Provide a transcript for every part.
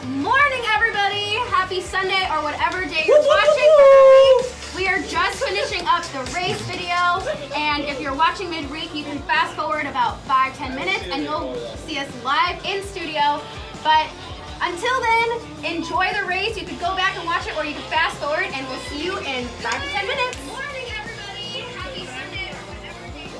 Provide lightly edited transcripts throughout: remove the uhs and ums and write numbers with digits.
Morning, everybody! Happy Sunday or whatever day you're watching from the week. We are just finishing up the race video, and if you're watching midweek, you can fast forward about 5-10 minutes and you'll see us live in studio. But until then, enjoy the race. You can go back and watch it, or you can fast forward, and we'll see you in 5 to 10 minutes. Morning, everybody! Happy Sunday or whatever day.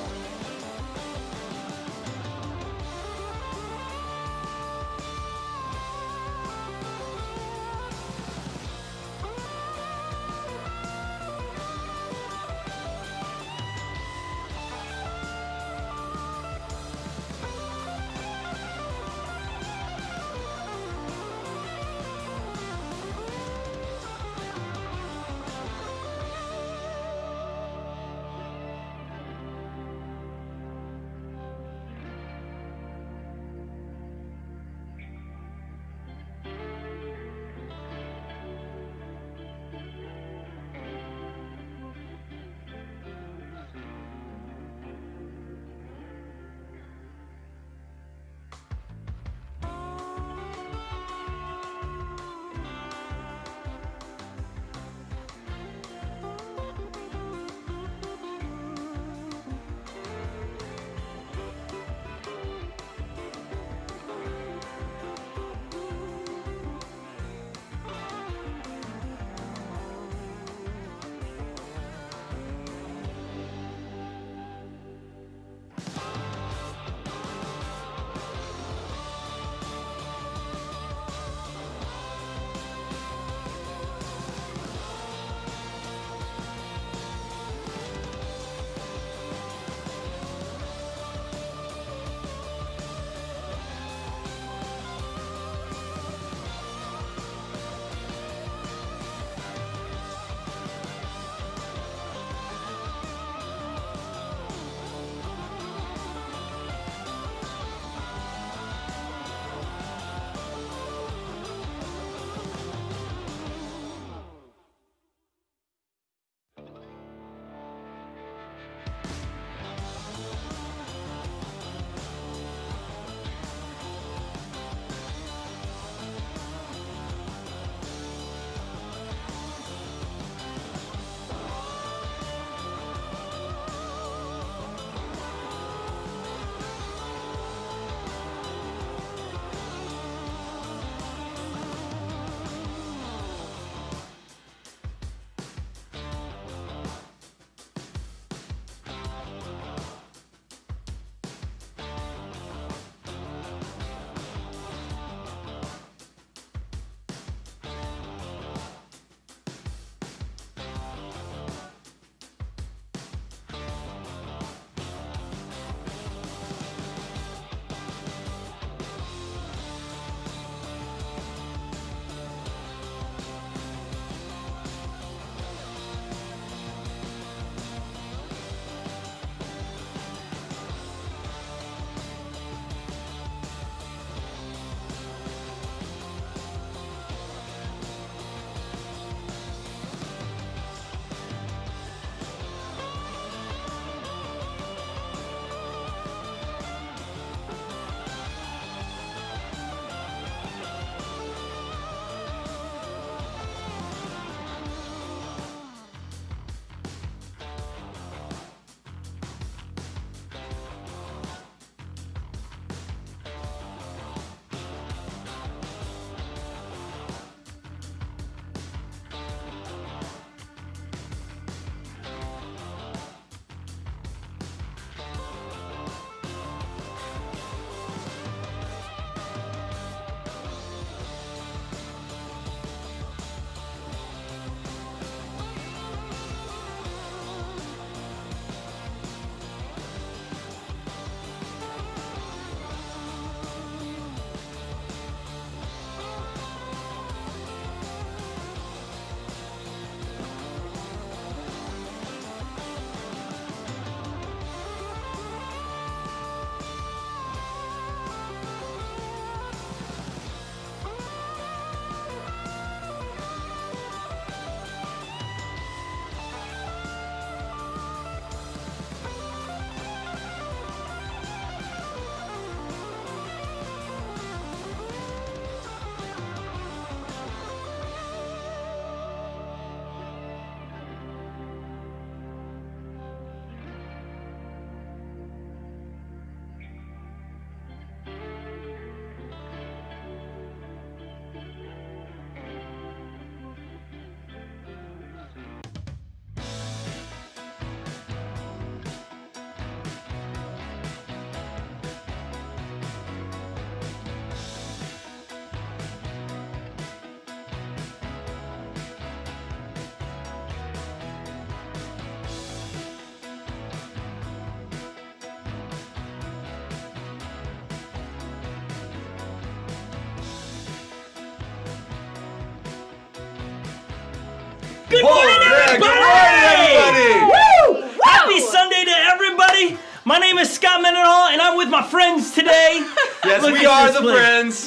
Good Whoa, morning, yeah, everybody! good morning, everybody! Woo! Happy Sunday to everybody! My name is Scott Mendenhall, and I'm with my friends today. Yes, Look we at are this the place.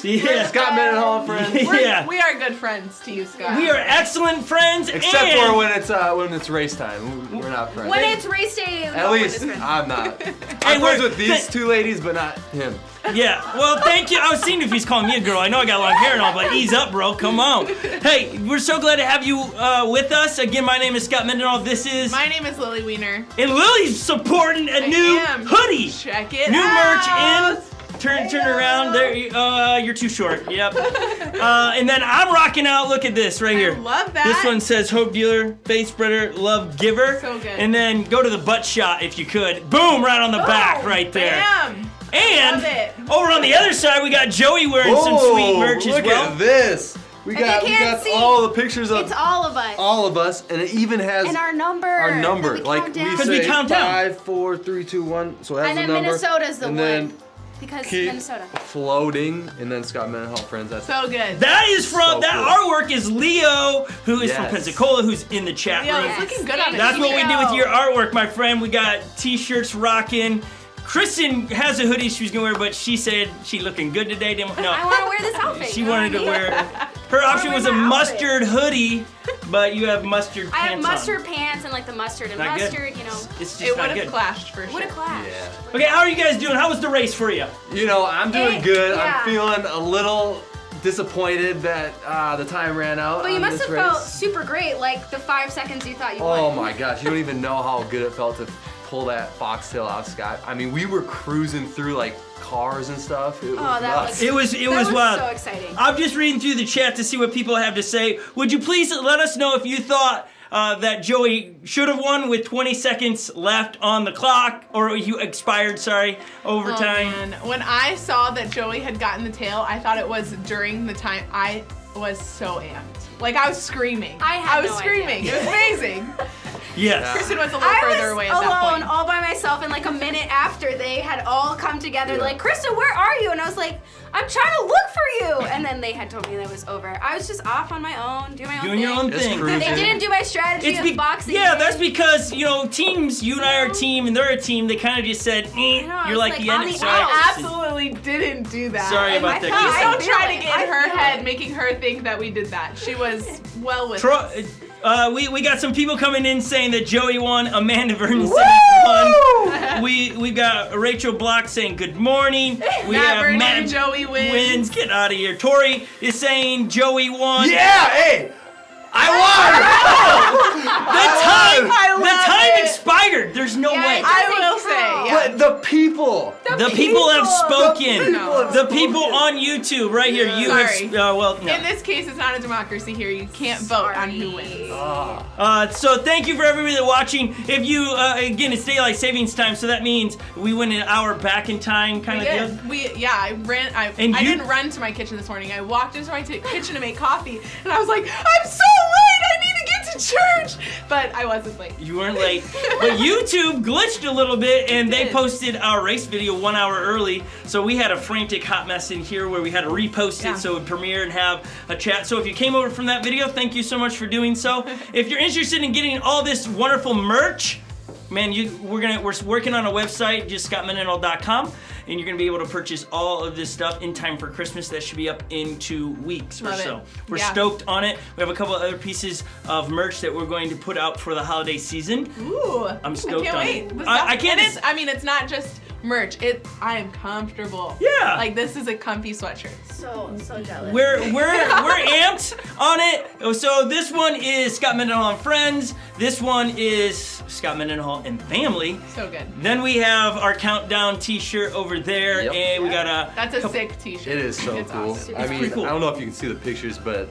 friends. Yeah. Scott Mendenhall friends. Yeah. We are good friends to you, Scott. We are excellent friends, Except and for when it's race time. We're not friends. When it's race day, At least I'm not. I'm we're- friends with these two ladies, but not him. yeah. Well, thank you. I was seeing if he's calling me a girl. I know I got long hair and all, but ease up, bro. Come on. Hey, we're so glad to have you with us. Again, my name is Scott Mendenhall. This is My name is Lily Wiener. and Lily's supporting a new am. hoodie. Check it New out. merch in. Turn around. There, you're too short. Yep. And then I'm rocking out. Look at this right here. I love that. This one says Hope Dealer, Faith Spreader, Love Giver. So good. And then go to the butt shot if you could. Boom, right on the back, right there. Bam. And Love it. over on the other side, we got Joey wearing some sweet merch as look well. at this. We you got can't see, all the pictures of It's all of us. all of us, and it even has And our number. our number. that we Like count we down. Because we say count down. 5, 4, 3, 2, 1. So it has And the then number. Minnesota's the and one. then Because keep Minnesota. floating, and then Scott Mendenhall friends. That's So good. That is from, So that cool. artwork is Leo, who is from Yes. Pensacola, who's in the chat Leo, room. it's looking good on it. That's what we do with Leo. your artwork, my friend. We got t-shirts rocking. Kristen has a hoodie she was gonna wear, but she said she looking good today. Didn't, no, I want to wear this outfit. she you know wanted what to I mean? wear. Her option wear was a my outfit. mustard hoodie, but you have mustard I have pants mustard on. pants and like the mustard and Not good. mustard, you know. It's just It not would have good. clashed for sure. What a clash. yeah. Okay, how are you guys doing? How was the race for you? You know, I'm doing good. yeah. I'm feeling a little disappointed that the time ran out. But you on must this have race. felt super great, like the 5 seconds you thought you Oh won. my gosh, you don't even know how good it felt to pull that foxtail out, Scott. I mean, we were cruising through like cars and stuff. It was that nuts. was- It was That was wild. so exciting. I'm just reading through the chat to see what people have to say. Would you please let us know if you thought that Joey should have won with 20 seconds left on the clock, or you expired, sorry, overtime. Oh, man. When I saw that Joey had gotten the tail, I thought it was during the time. I was so amped. Like, I was screaming. I had was no screaming. idea. It was amazing. Yes. Kristen was a little I further was away at that alone, point. all by myself, and like a minute after they had all come together, Yeah. like, Krista, where are you? And I was like, I'm trying to look for you. And then they had told me that it was over. I was just off on my own, doing my own Doing thing. your own Just thing. cruising. They didn't do my strategy of boxing. yeah, in. that's because, you know, teams, you and I are a team and they're a team, they kind of just said, know, I you're was like like the on end. the Sorry. outs. I absolutely didn't do that. Sorry And about I that, thought- Kristen. Don't I try to feel get it. in her I feel head, it. making her think that we did that. She was well with Tro- we got some people coming in saying that Joey won, Amanda Vernon said Woo! he won. We got Rachel Block saying good morning. We Matt have Vernon, Matt Joey wins. Get out of here. Tori is saying Joey won. Yeah, hey, I won. I The love time it. expired. There's no Yeah, way. it I doesn't will count. say, yeah. But the people. The people have spoken. No. The people on YouTube right here. You Sorry. have well, no. In this case, it's not a democracy here. You can't vote on who wins. So thank you for everybody that's watching. If you again, it's daylight savings time, so that means we went an hour back in time, kind We of deal. did. I ran. I And you- didn't run to my kitchen this morning. I walked into my kitchen to make coffee, and I was like, I'm so late. I need to get to church. But I wasn't late. You weren't late, but YouTube glitched a little bit, and they did. posted our race video 1 hour early. So we had a frantic hot mess in here where we had to repost Yeah. it so it would premiere and have a chat. So if you came over from that video, thank you so much for doing so. If you're interested in getting all this wonderful merch, man, we're working on a website, just scottmendenhall.com, and you're gonna be able to purchase all of this stuff in time for Christmas. That should be up in 2 weeks or Love it. so. We're Yeah. stoked on it. We have a couple other pieces of merch that we're going to put out for the holiday season. Ooh, I'm stoked I can't on wait. it. This I stuff- can't and just- it's not just merch. I am comfortable. Yeah. Like, this is a comfy sweatshirt. So jealous. We're amped on it. So this one is Scott Mendenhall and Friends. This one is Scott Mendenhall and Family. So good. Then we have our countdown T-shirt over there, Yep. and we got a. That's a couple- sick t-shirt. It is so It's cool. awesome. I mean, pretty cool. I don't know if you can see the pictures, but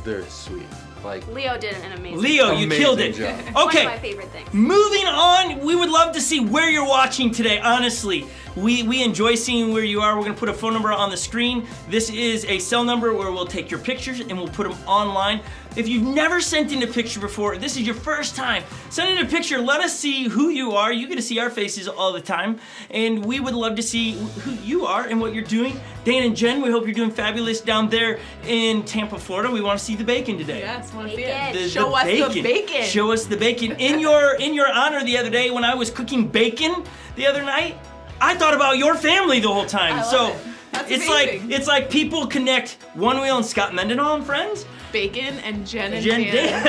they're sweet. Like, Leo did an amazing Leo, you amazing killed it. job. One of my Okay. favorite things. Moving on, we would love to see where you're watching today, honestly. We enjoy seeing where you are. We're gonna put a phone number on the screen. This is a cell number where we'll take your pictures and we'll put them online. If you've never sent in a picture before, this is your first time, send in a picture, let us see who you are. You get to see our faces all the time, and we would love to see who you are and what you're doing. Dan and Jen, we hope you're doing fabulous down there in Tampa, Florida. We want to see the bacon today. Yes, want to see Bacon. it. Show us the bacon. Show us the bacon. In your honor the other day when I was cooking bacon the other night, I thought about your family the whole time. I love so it. That's it's amazing. like people connect One Wheel and Scott Mendenhall and friends. Bacon and Jen and Dan,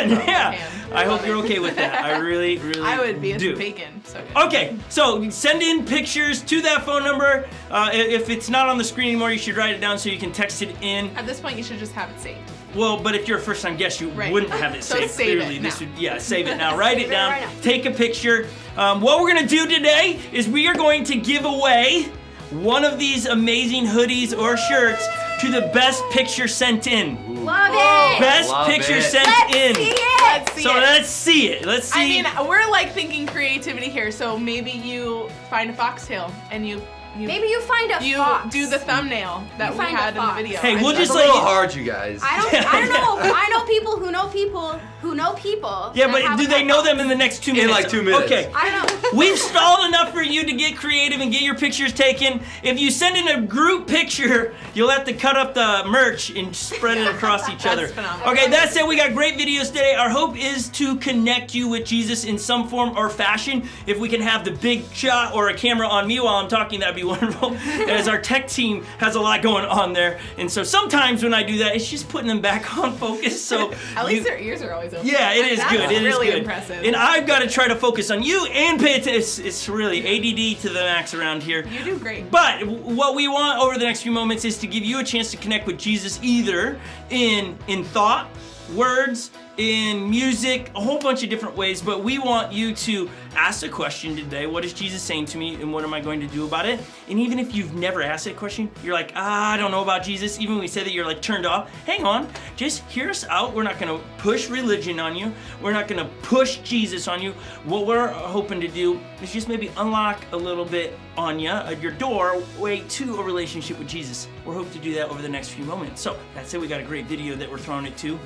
yeah. Ham. I hope love you're it. okay with that. I really, really I would be. It's do. bacon. So good. Okay, so send in pictures to that phone number. If it's not on the screen anymore, you should write it down so you can text it in. At this point, you should just have it saved. Well, but if you're a first-time guest, you Right. wouldn't have it So saved. save it Clearly, now. save it now. Write it Save it down. right now. Take a picture. What we're gonna do today is we are going to give away one of these amazing hoodies or shirts to the best picture sent in. Love it. Best Love picture it. sent Let's in. see it. Let's see So it. let's see it. Let's see. I mean, we're like thinking creativity here. So maybe you find a foxtail and you Maybe you find a you fox. do the thumbnail that You we find a had in the fox. video. Hey, we'll That's just a let little you. hard, you guys. I don't know. I know people who know people who know people. Yeah, that but have do a they know fox. them in the next 2 minutes? like 2 minutes. Okay. I don't know. We've stalled enough for you to get creative and get your pictures taken. If you send in a group picture, you'll have to cut up the merch and spread it across each other. phenomenal. Okay, that said, we got great videos today. Our hope is to connect you with Jesus in some form or fashion. If we can have the big shot or a camera on me while I'm talking, that'd be wonderful. As our tech team has a lot going on there. And so sometimes when I do that, it's just putting them back on focus. So At least their ears are always open. yeah, it is That's good. It is really good. impressive. And I've got to try to focus on you and pay attention. It's really ADD to the max around here. You do great. But what we want over the next few moments is to give you a chance to connect with Jesus either in thought, words, in music, a whole bunch of different ways. But we want you to ask a question today. What is Jesus saying to me and what am I going to do about it? And even if you've never asked that question, you're like, I don't know about Jesus. Even when we say that, you're like turned off. Hang on, just hear us out. We're not going to push religion on you. We're not going to push Jesus on you. What we're hoping to do is just maybe unlock a little bit on you, your doorway to a relationship with Jesus. We're hoping to do that over the next few moments. So that's it. We got a great video that we're throwing it to.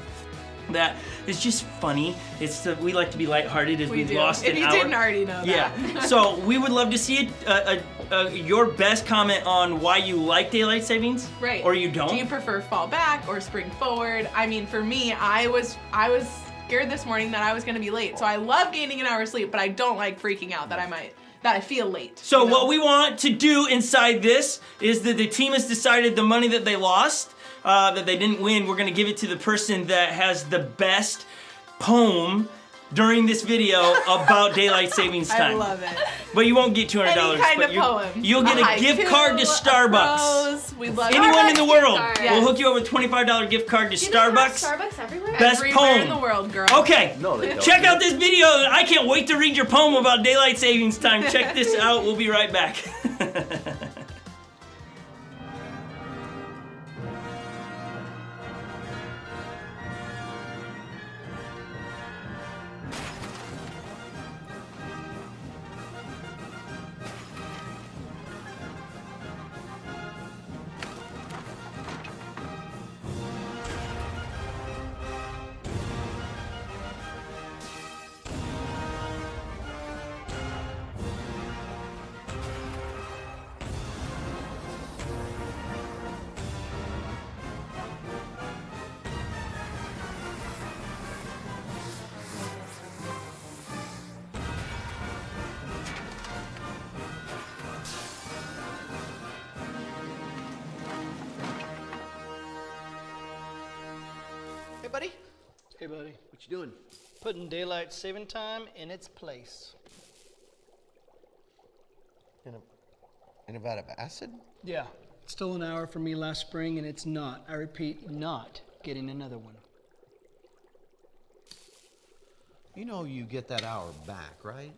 That is just funny. We like to be lighthearted as We we've do. lost If an you hour. didn't already know that. Yeah. So we would love to see your best comment on why you like daylight savings, Right. Or you don't. Do you prefer fall back or spring forward? I mean, for me, I was scared this morning that I was going to be late. So I love gaining an hour of sleep, but I don't like freaking out that I feel late. So you know? what we want to do inside this is that the team has decided the money that they lost, that they didn't win, we're gonna give it to the person that has the best poem during this video about daylight savings time. I love it. But you won't get $200. Any kind but of poem. You'll get a gift haiku, card to a Starbucks. prose. We love Anyone in the Starbucks world, gift card. we'll Yes. hook you up with a $25 gift card to Do they have Starbucks. Starbucks everywhere? Best everywhere poem. in the world, girl. Okay, No, they don't. check out this video. I can't wait to read your poem about daylight savings time. Check this out. We'll be right back. Hey, buddy. Hey, buddy. What you doing? Putting daylight saving time in its place. In about of acid? Yeah. It stole an hour from me last spring, and it's not, I repeat, not getting another one. You know you get that hour back, right?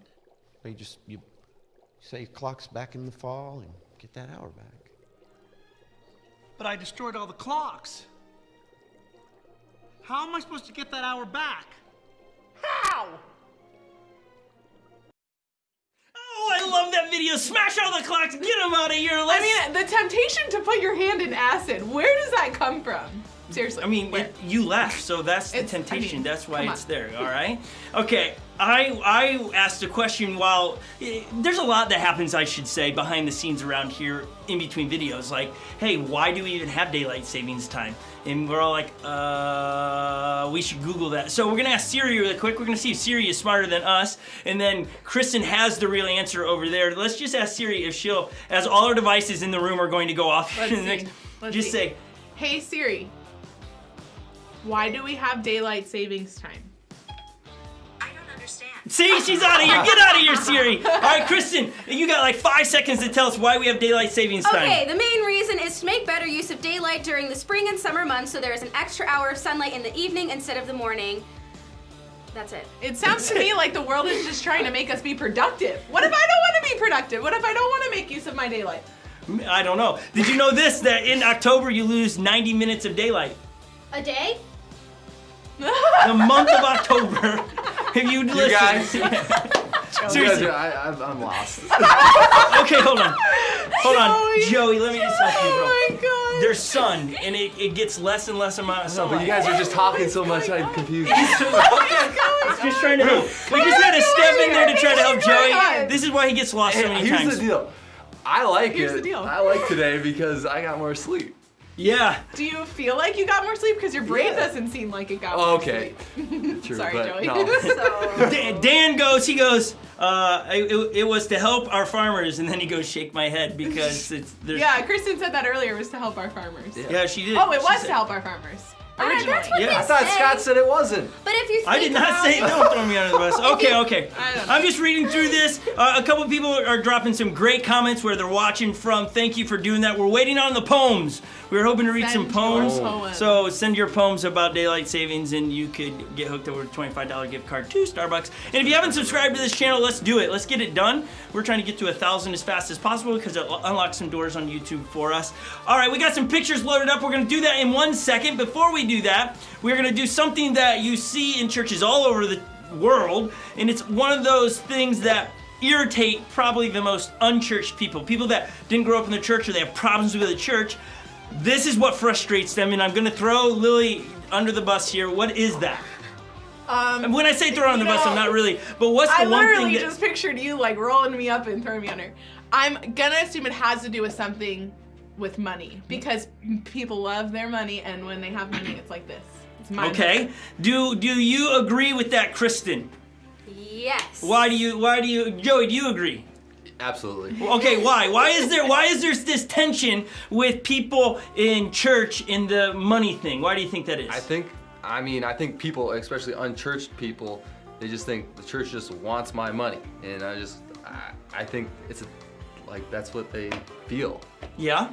Or you say clock's back in the fall and get that hour back. But I destroyed all the clocks. How am I supposed to get that hour back? How? Oh, I love that video. Smash all the clocks. Get them out of here. I mean, the temptation to put your hand in acid, where does that come from? Seriously. I mean, where? you left, so that's the It's- I temptation. mean, That's why come it's on. there. All right. Okay. I asked a question while there's a lot that happens, I should say, behind the scenes around here in between videos. Like, hey, why do we even have daylight savings time? And we're all like, we should Google that. So we're gonna ask Siri really quick. We're gonna see if Siri is smarter than us. And then Kristen has the real answer over there. Let's just ask Siri if she'll, as all our devices in the room are going to go off. Let's in the see. next, Let's just see. say, Hey Siri, why do we have daylight savings time? I don't understand. see, she's out of here. Get out of here, Siri. All right, Kristen, you got like 5 seconds to tell us why we have daylight savings time. Okay, the main reason is to make better use of daylight during the spring and summer months, so there is an extra hour of sunlight in the evening instead of the morning. That's it. It sounds to me like the world is just trying to make us be productive. What if I don't want to be productive? What if I don't want to make use of my daylight? I don't know. Did you know this, that in October you lose 90 minutes of daylight? A day? The month of October. If you listen. guys- Seriously. I'm lost. Okay, hold on. Hold on. Joey. Joey, let me just help you, bro. Oh my god. There's sun, and it gets less and less amount of No, sunlight. but you guys are just talking so much, I'm confused. Just trying to help. We just had to step in there to try to help Joey. This is why he gets lost so many Here's times. the deal. I like Here's it. the deal. I like today because I got more sleep. Yeah. Do you feel like you got more sleep? Because your brain Yeah. doesn't seem like it got Oh, more okay. sleep. True, Sorry, but Joey. no. Dan goes, it was to help our farmers, and then he goes, shake my head because there's. Yeah, Kristen said that earlier was to help our farmers. Yeah, she did. Oh, it She was said- to help our farmers. That's Originally. what Yeah. they I thought say. Scott said it wasn't. But if you think I did not about say don't throw me under the bus. Okay. I don't know. I'm just reading through this. A couple people are dropping some great comments where they're watching from. Thank you for doing that. We're waiting on the poems. We were hoping to read some Send poems. your poems. So send your poems about daylight savings and you could get hooked up with a $25 gift card to Starbucks. And if you haven't subscribed to this channel, let's do it. Let's get it done. We're trying to get to 1,000 as fast as possible because it unlocks some doors on YouTube for us. All right, we got some pictures loaded up. We're going to do that in 1 second. Before we do that, we're going to do something that you see in churches all over the world, and it's one of those things that irritate probably the most unchurched people that didn't grow up in the church or they have problems with the church. This is what frustrates them, and I'm going to throw Lily under the bus here. What is that? And when I say throw her under the bus, I'm not really, but what's the I one thing literally that... just pictured you like rolling me up and throwing me under. I'm gonna assume it has to do with something with money because people love their money, and when they have money, it's like this. It's my Okay, do you agree with that, Kristen? Yes. Why do you, Joey, do you agree? Absolutely. Okay, why? Why is there this tension with people in church in the money thing? Why do you think that is? I think people, especially unchurched people, they just think the church just wants my money, and I think it's like that's what they feel. Yeah?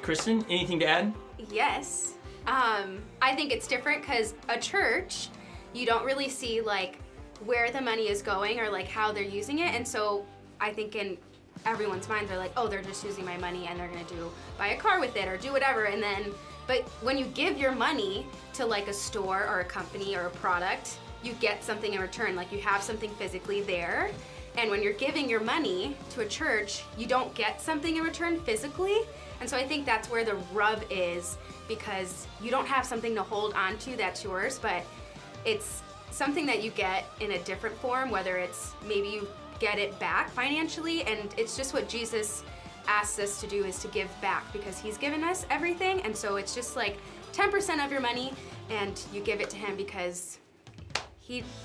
Kristen, anything to add? Yes. I think it's different because a church, you don't really see like where the money is going or like how they're using it, and so I think in everyone's mind they're like, oh, they're just using my money and they're gonna buy a car with it or do whatever, and then but when you give your money to like a store or a company or a product, you get something in return. Like you have something physically there. And when you're giving your money to a church, you don't get something in return physically. And so I think that's where the rub is, because you don't have something to hold on to that's yours, but it's something that you get in a different form, whether it's maybe you get it back financially, and it's just what Jesus asks us to do, is to give back, because he's given us everything. And so it's just like 10% of your money, and you give it to him because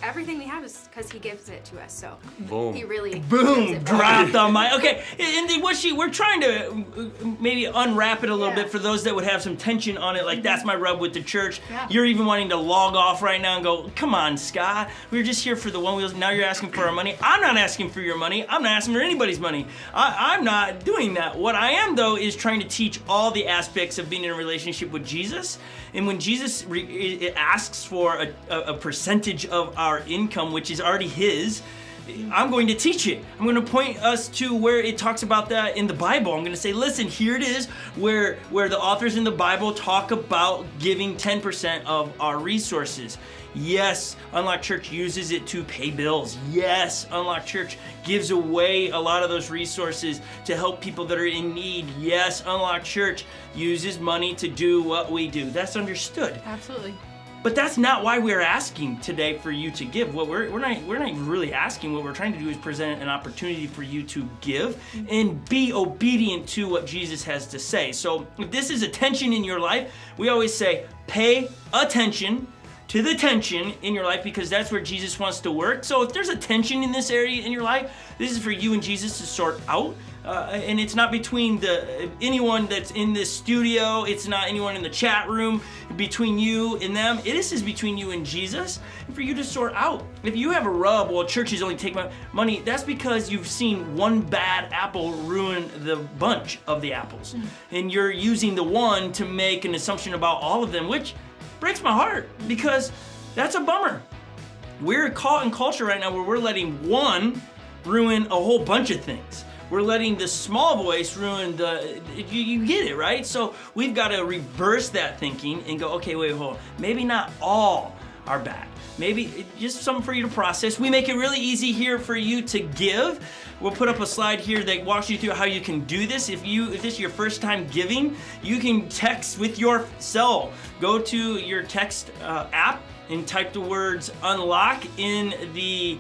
everything we have is because he gives it to us. So Boom. he really gives Boom! it back. Dropped on my. Okay, and then we're trying to maybe unwrap it a little bit for those that would have some tension on it. Like that's my rub with the church. Yeah. You're even wanting to log off right now and go, come on, Scott. We were just here for the one wheels. Now you're asking for our money. I'm not asking for your money. I'm not asking for anybody's money. I'm not doing that. What I am though is trying to teach all the aspects of being in a relationship with Jesus. And when Jesus asks for a percentage of our income, which is already his, I'm going to teach it. I'm going to point us to where it talks about that in the Bible. I'm going to say, listen, here it is where the authors in the Bible talk about giving 10% of our resources. Yes, Unlock Church uses it to pay bills. Yes, Unlock Church gives away a lot of those resources to help people that are in need. Yes, Unlock Church uses money to do what we do. That's understood. Absolutely. But that's not why we're asking today for you to give. What we're not really asking. What we're trying to do is present an opportunity for you to give and be obedient to what Jesus has to say. So if this is a tension in your life, we always say pay attention to the tension in your life, because that's where Jesus wants to work. So if there's a tension in this area in your life, this is for you and Jesus to sort out. And it's not between anyone that's in this studio. It's not anyone in the chat room, between you and them. This is between you and Jesus, and for you to sort out. If you have a rub, well, churches only take my money, that's because you've seen one bad apple ruin the bunch of the apples. And you're using the one to make an assumption about all of them, which breaks my heart, because that's a bummer. We're caught in culture right now where we're letting one ruin a whole bunch of things. We're letting the small voice ruin you get it, right? So we've got to reverse that thinking and go, okay, wait, hold on. Maybe not all are bad. Maybe just something for you to process. We make it really easy here for you to give. We'll put up a slide here that walks you through how you can do this. If this is your first time giving, you can text with your cell. Go to your text app and type the words unlock in the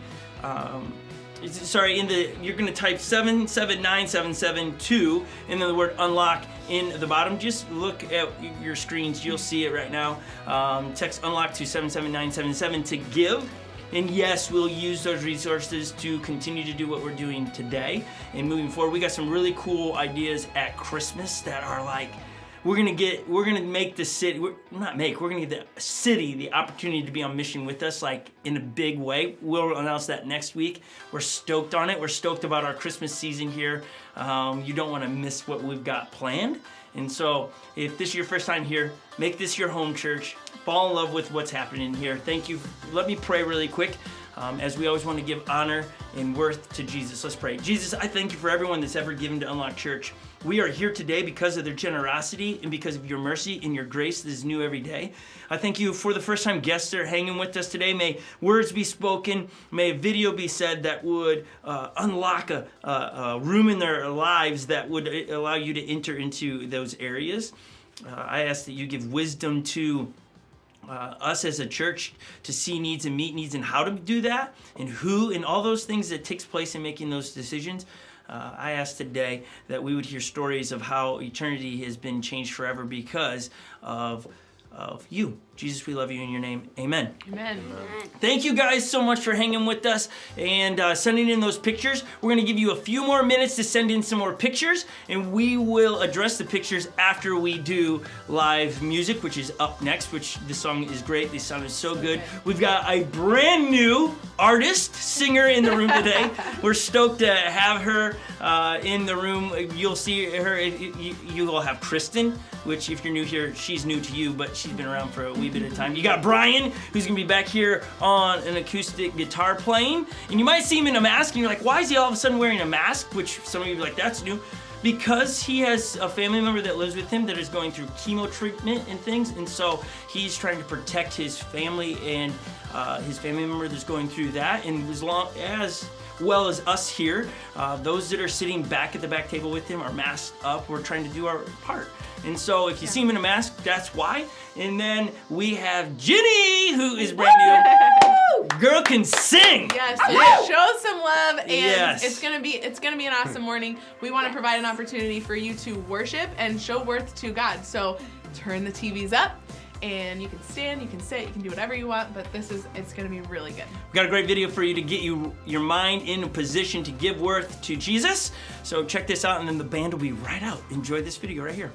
you're going to type 779772 and then the word unlock in the bottom. Just look at your screens. You'll see it right now. Text unlock to 77977 to give. And yes, we'll use those resources to continue to do what we're doing today and moving forward. We got some really cool ideas at Christmas that are like, we're gonna make the city, we're gonna give the city the opportunity to be on mission with us, like in a big way. We'll announce that next week. We're stoked on it. We're stoked about our Christmas season here. You don't wanna miss what we've got planned. And so if this is your first time here, make this your home church. Fall in love with what's happening here. Thank you. Let me pray really quick. As we always want to give honor and worth to Jesus. Let's pray. Jesus, I thank you for everyone that's ever given to Unlock Church. We are here today because of their generosity and because of your mercy and your grace that is new every day. I thank you for the first time guests that are hanging with us today. May words be spoken. May a video be said that would unlock a room in their lives that would allow you to enter into those areas. I ask that you give wisdom to us as a church to see needs and meet needs and how to do that and who and all those things that takes place in making those decisions. I ask today that we would hear stories of how eternity has been changed forever because of you. Jesus, we love you in your name. Amen. Amen. Thank you guys so much for hanging with us and sending in those pictures. We're going to give you a few more minutes to send in some more pictures, and we will address the pictures after we do live music, which is up next, which this song is great. They sounded so good. We've got a brand new artist, singer in the room today. We're stoked to have her in the room. You'll see her. You will have Kristen, which if you're new here, she's new to you, but she's been around for a wee bit of time. You got Brian, who's gonna be back here on an acoustic guitar playing, and you might see him in a mask and you're like, why is he all of a sudden wearing a mask? Which some of you are like, that's new. Because he has a family member that lives with him that is going through chemo treatment and things, and so he's trying to protect his family and his family member that's going through that, and as well as us here, those that are sitting back at the back table with him are masked up. We're trying to do our part. And so if you see him in a mask, that's why. And then we have Ginny, who is brand new. Girl can sing. Yes, so show some love, and it's gonna be an awesome morning. We want to provide an opportunity for you to worship and show worth to God. So turn the TVs up, and you can stand, you can sit, you can do whatever you want, but it's gonna be really good. We've got a great video for you to get your mind in a position to give worth to Jesus. So check this out, and then the band will be right out. Enjoy this video right here.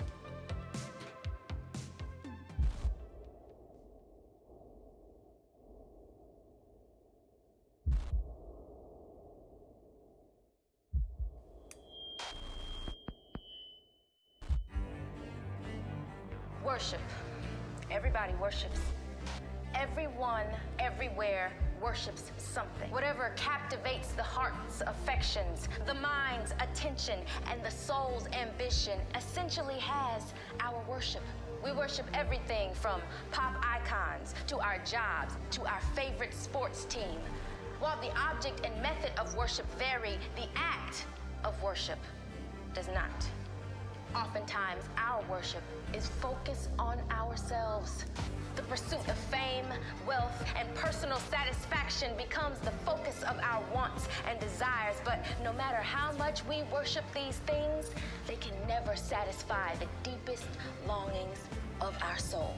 Worship. Everybody worships. Everyone, everywhere worships something. Whatever captivates the heart's affections, the mind's attention, and the soul's ambition essentially has our worship. We worship everything from pop icons to our jobs to our favorite sports team. While the object and method of worship vary, the act of worship does not. Oftentimes, our worship is focused on ourselves. The pursuit of fame, wealth, and personal satisfaction becomes the focus of our wants and desires. But no matter how much we worship these things, they can never satisfy the deepest longings of our soul.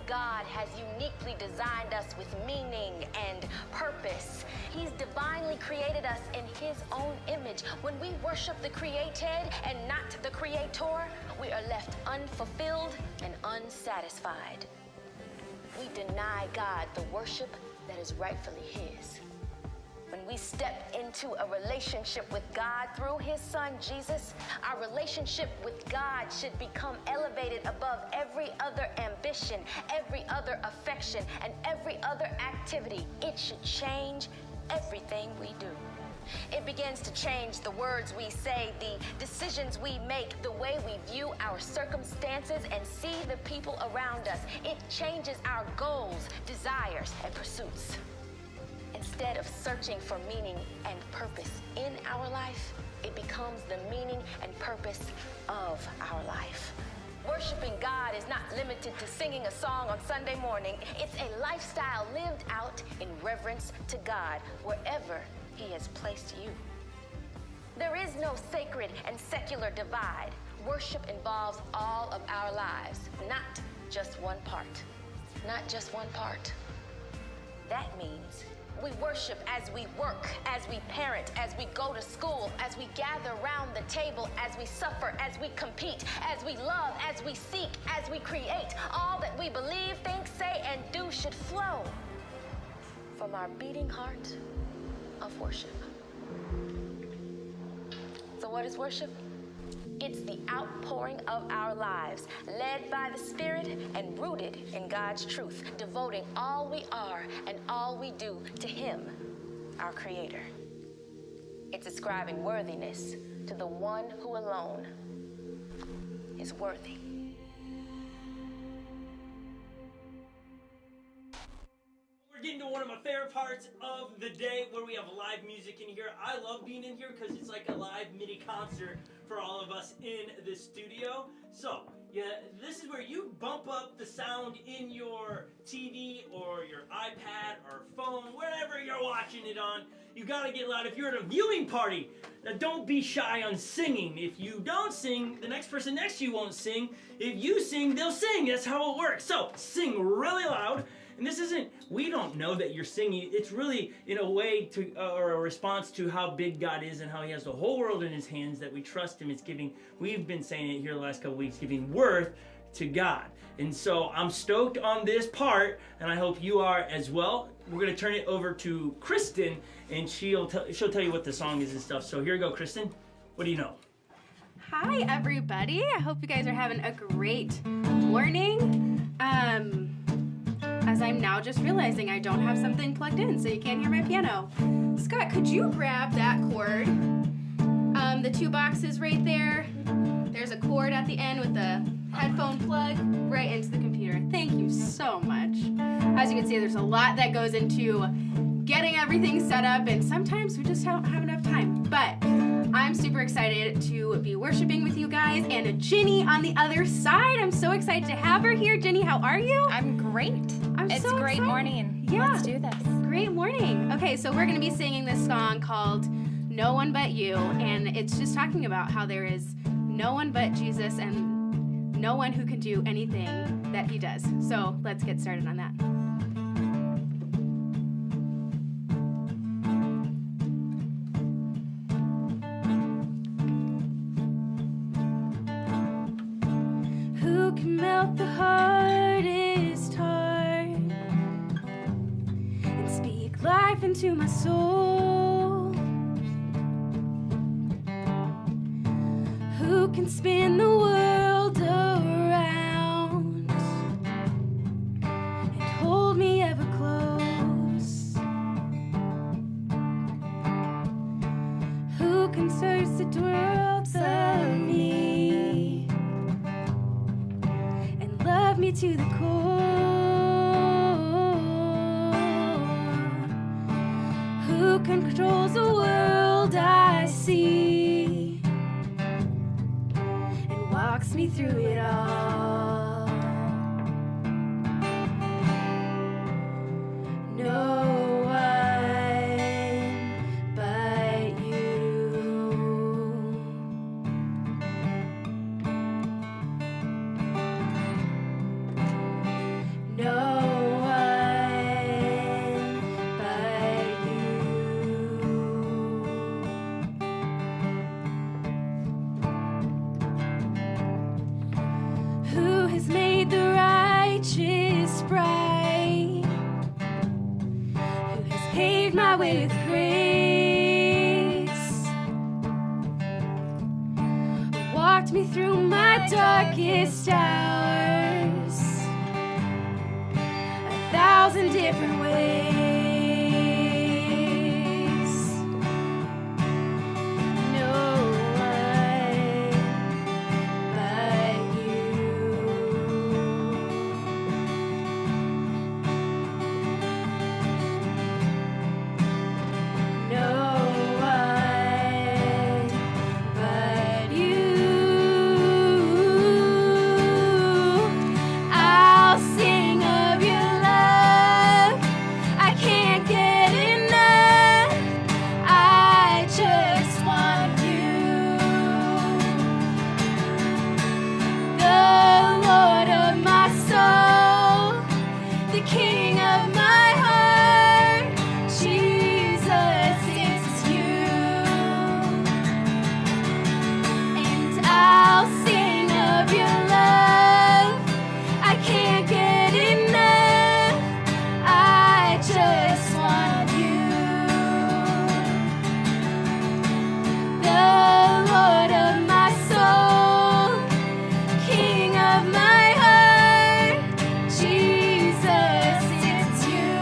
God has uniquely designed us with meaning and purpose. He's divinely created us in His own image. When we worship the created and not the creator, we are left unfulfilled and unsatisfied. We deny God the worship that is rightfully His. When we step into a relationship with God through His Son, Jesus, our relationship with God should become elevated above every other ambition, every other affection, and every other activity. It should change everything we do. It begins to change the words we say, the decisions we make, the way we view our circumstances and see the people around us. It changes our goals, desires, and pursuits. Instead of searching for meaning and purpose in our life, it becomes the meaning and purpose of our life. Worshiping God is not limited to singing a song on Sunday morning. It's a lifestyle lived out in reverence to God wherever He has placed you. There is no sacred and secular divide. Worship involves all of our lives, not just one part. Not just one part. That means we worship as we work, as we parent, as we go to school, as we gather around the table, as we suffer, as we compete, as we love, as we seek, as we create. All that we believe, think, say, and do should flow from our beating heart of worship. So what is worship? It's the outpouring of our lives, led by the Spirit and rooted in God's truth, devoting all we are and all we do to Him, our Creator. It's ascribing worthiness to the one who alone is worthy. We're getting to one of my favorite parts of the day where we have live music in here. I love being in here because it's like a live mini concert for all of us in the studio. So, yeah, this is where you bump up the sound in your TV or your iPad or phone, wherever you're watching it on. You gotta get loud. If you're at a viewing party, now don't be shy on singing. If you don't sing, the next person next to you won't sing. If you sing, they'll sing. That's how it works. So, sing really loud. And this isn't, we don't know that you're singing. It's really in a way to, or a response to how big God is and how He has the whole world in His hands, that we trust Him. It's giving, we've been saying it here the last couple weeks, giving worth to God. And so I'm stoked on this part, and I hope you are as well. We're going to turn it over to Kristen, and she'll tell you what the song is and stuff. So here you go, Kristen. What do you know? Hi, everybody. I hope you guys are having a great morning. As I'm now just realizing I don't have something plugged in, so you can't hear my piano. Scott, could you grab that cord? The two boxes right there. There's a cord at the end with the headphone plug right into the computer. Thank you so much. As you can see, there's a lot that goes into getting everything set up, and sometimes we just don't have enough time. But I'm super excited to be worshiping with you guys, and Ginny on the other side. I'm so excited to have her here. Ginny, how are you? I'm great. It's so great excited. Morning. Yeah. Let's do this. Great morning. Okay, so we're going to be singing this song called No One But You, and it's just talking about how there is no one but Jesus and no one who can do anything that He does. So let's get started on that. Who can melt the hardest heart and speak life into my soul? Who can spin the world around and hold me ever close? love me to the core, who controls the world I see and walks me through it all. No one but you. No one but you. Who has made the righteous bright? Who has paved my way with grace? Walked me through my darkest hours 1,000 different ways. No one but you. No one but you. I'll sing of your love. I can't get enough. I just want you. The Lord of my soul, the King of my heart, Jesus, it's you. And I'll sing of your love. I can't get enough. I just want you. The Lord of my soul, King of my heart, Jesus, it's you.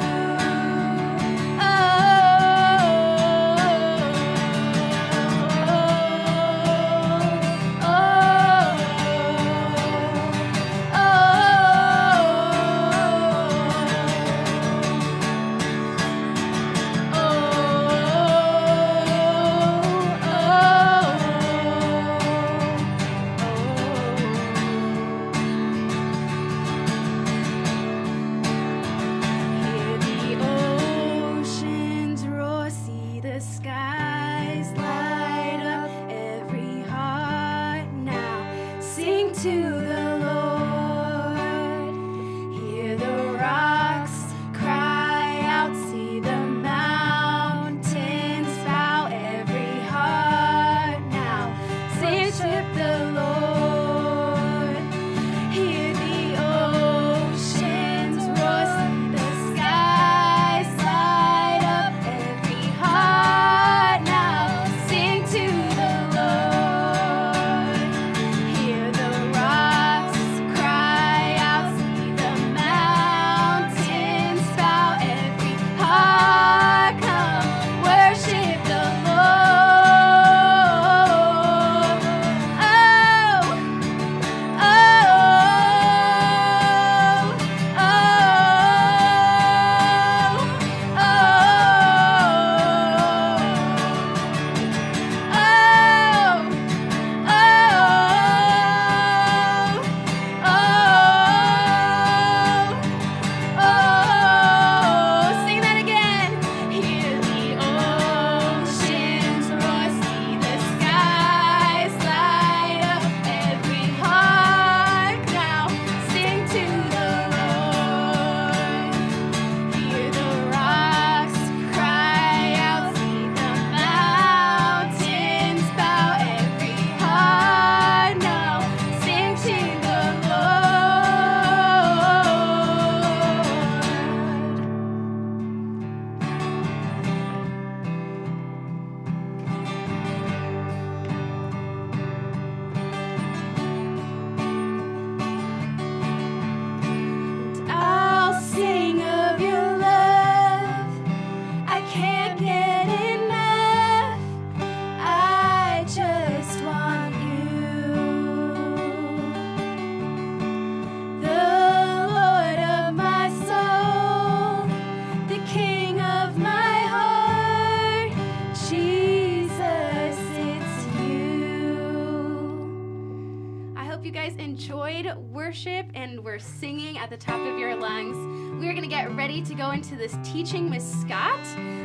enjoyed worship and were singing at the top of your lungs, we are going to get ready to go into this teaching with Scott.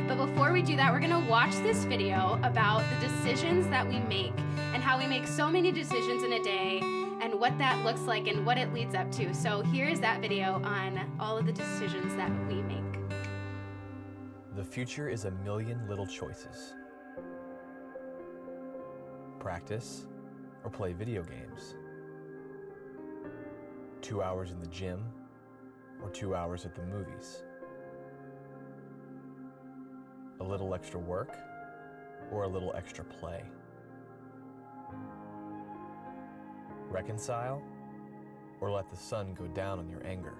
But before we do that, we're going to watch this video about the decisions that we make and how we make so many decisions in a day and what that looks like and what it leads up to. So here's that video on all of the decisions that we make. The future is a million little choices. Practice or play video games. 2 hours in the gym or 2 hours at the movies. A little extra work or a little extra play. Reconcile or let the sun go down on your anger.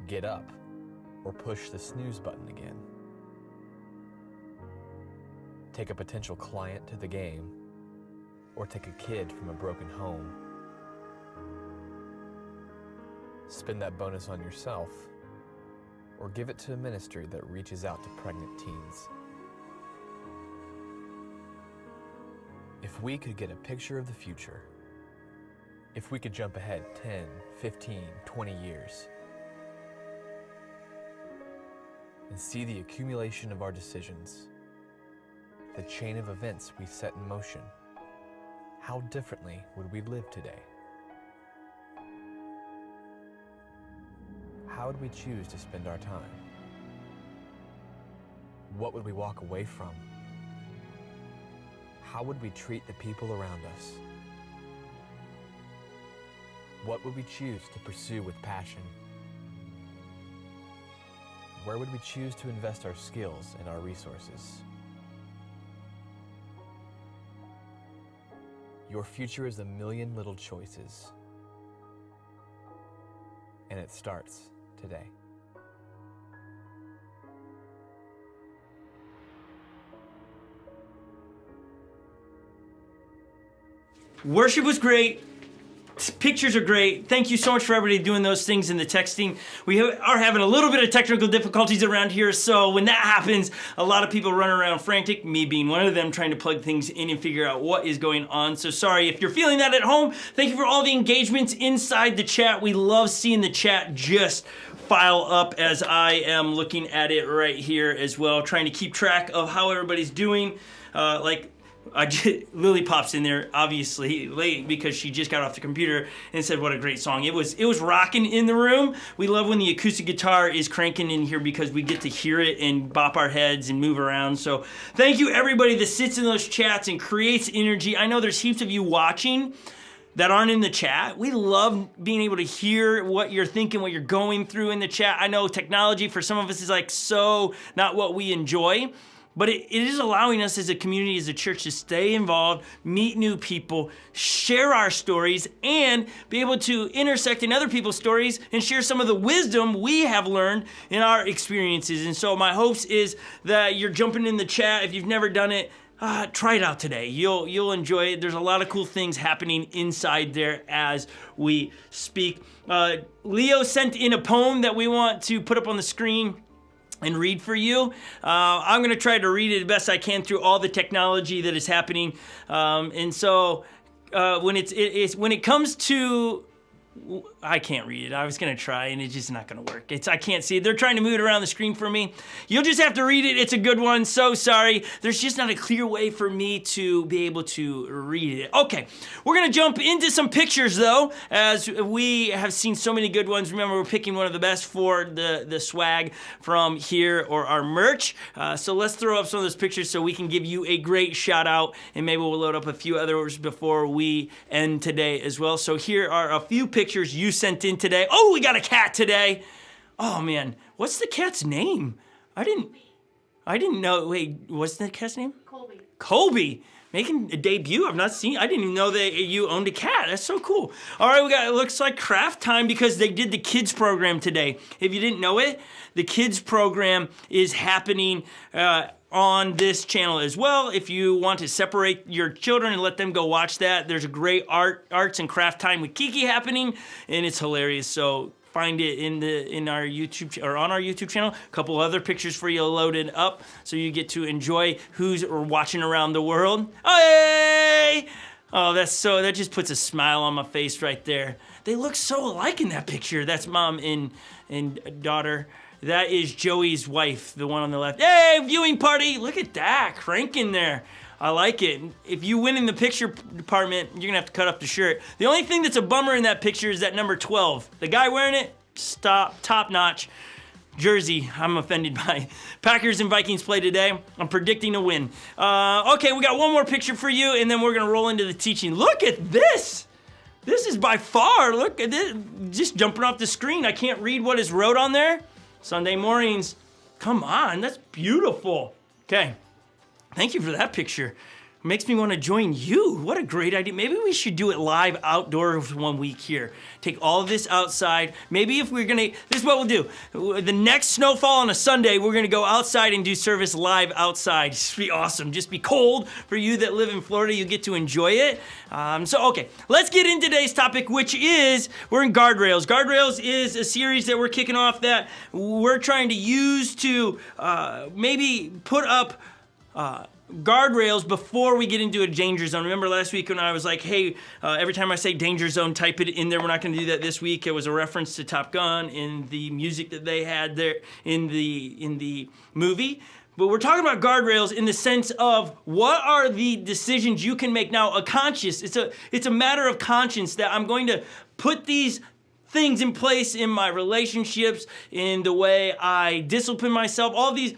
Get up or push the snooze button again. Take a potential client to the game or take a kid from a broken home. Spend that bonus on yourself or give it to a ministry that reaches out to pregnant teens. If we could get a picture of the future, if we could jump ahead 10, 15, 20 years, and see the accumulation of our decisions, the chain of events we set in motion, how differently would we live today? How would we choose to spend our time? What would we walk away from? How would we treat the people around us? What would we choose to pursue with passion? Where would we choose to invest our skills and our resources? Your future is a million little choices, and it starts today. Worship was great. Pictures are great. Thank you so much for everybody doing those things in the texting. We are having a little bit of technical difficulties around here, so when that happens, a lot of people run around frantic, me being one of them, trying to plug things in and figure out what is going on. So sorry if you're feeling that at home. Thank you for all the engagements inside the chat. We love seeing the chat just file up as I am looking at it right here as well, trying to keep track of how everybody's doing. Lily pops in there obviously late because she just got off the computer and said what a great song. It was rocking in the room. We love when the acoustic guitar is cranking in here because we get to hear it and bop our heads and move around. So thank you everybody that sits in those chats and creates energy. I know there's heaps of you watching that aren't in the chat. We love being able to hear what you're thinking, what you're going through in the chat. I know technology for some of us is like so not what we enjoy. But it is allowing us as a community, as a church, to stay involved, meet new people, share our stories, and be able to intersect in other people's stories and share some of the wisdom we have learned in our experiences. And so my hopes is that you're jumping in the chat. If you've never done it, try it out today. You'll enjoy it. There's a lot of cool things happening inside there as we speak. Leo sent in a poem that we want to put up on the screen and read for you. I'm going to try to read it the best I can through all the technology that is happening. And so when it comes to, I can't read it. I was going to try and it's just not going to work. I can't see it. They're trying to move it around the screen for me. You'll just have to read it. It's a good one. So sorry. There's just not a clear way for me to be able to read it. Okay. We're going to jump into some pictures though, as we have seen so many good ones. Remember, we're picking one of the best for the swag from here or our merch. So let's throw up some of those pictures so we can give you a great shout out, and maybe we'll load up a few others before we end today as well. So here are a few pictures you sent in today. Oh, we got a cat today. Oh man, what's the cat's name? I didn't know. Wait, what's the cat's name? Colby. Making a debut. I didn't even know that you owned a cat. That's so cool. All right, it looks like craft time because they did the kids program today. If you didn't know it, the kids program is happening on this channel as well. If you want to separate your children and let them go watch that, there's a great arts and craft time with Kiki happening, and it's hilarious. So find it in our YouTube or on our YouTube channel. A couple other pictures for you loaded up so you get to enjoy who's watching around the world. Hey! Oh, that just puts a smile on my face right there. They look so alike in that picture. That's mom and daughter. That is Joey's wife, the one on the left. Hey, viewing party! Look at that, cranking there. I like it. If you win in the picture department, you're gonna have to cut up the shirt. The only thing that's a bummer in that picture is that number 12. The guy wearing it, top-notch jersey. I'm offended by. Packers and Vikings play today. I'm predicting a win. Okay, we got one more picture for you, and then we're gonna roll into the teaching. Look at this! This is by far, look at this, just jumping off the screen. I can't read what is wrote on there. Sunday mornings, come on, that's beautiful. Okay, thank you for that picture. Makes me want to join you. What a great idea. Maybe we should do it live outdoors one week here. Take all of this outside. Maybe if we're gonna, this is what we'll do. The next snowfall on a Sunday, we're gonna go outside and do service live outside. Just be awesome. Just be cold. For you that live in Florida, you get to enjoy it. Okay, let's get into today's topic, which is, we're in Guardrails. Guardrails is a series that we're kicking off that we're trying to use to maybe put up guardrails before we get into a danger zone. Remember last week when I was like, hey, every time I say danger zone, type it in there. We're not going to do that this week. It was a reference to Top Gun and the music that they had there in the movie. But we're talking about guardrails in the sense of what are the decisions you can make now. A conscious, it's a matter of conscience that I'm going to put these things in place in my relationships, in the way I discipline myself, all these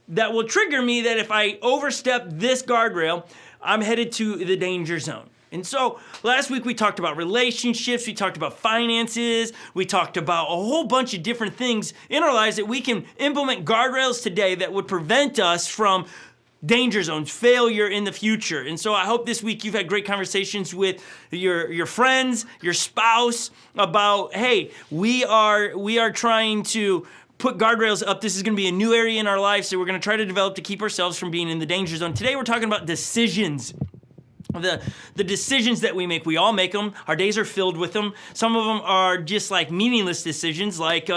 that will trigger me that if I overstep this guardrail, I'm headed to the danger zone. And so last week we talked about relationships, we talked about finances, we talked about a whole bunch of different things in our lives that we can implement guardrails today that would prevent us from danger zones, failure in the future. And so I hope this week you've had great conversations with your friends, your spouse about, hey, we are trying to put guardrails up. This is going to be a new area in our life, so we're going to try to develop to keep ourselves from being in the danger zone. Today we're talking about decisions. The decisions that we make, we all make them. Our days are filled with them. Some of them are just like meaningless decisions, like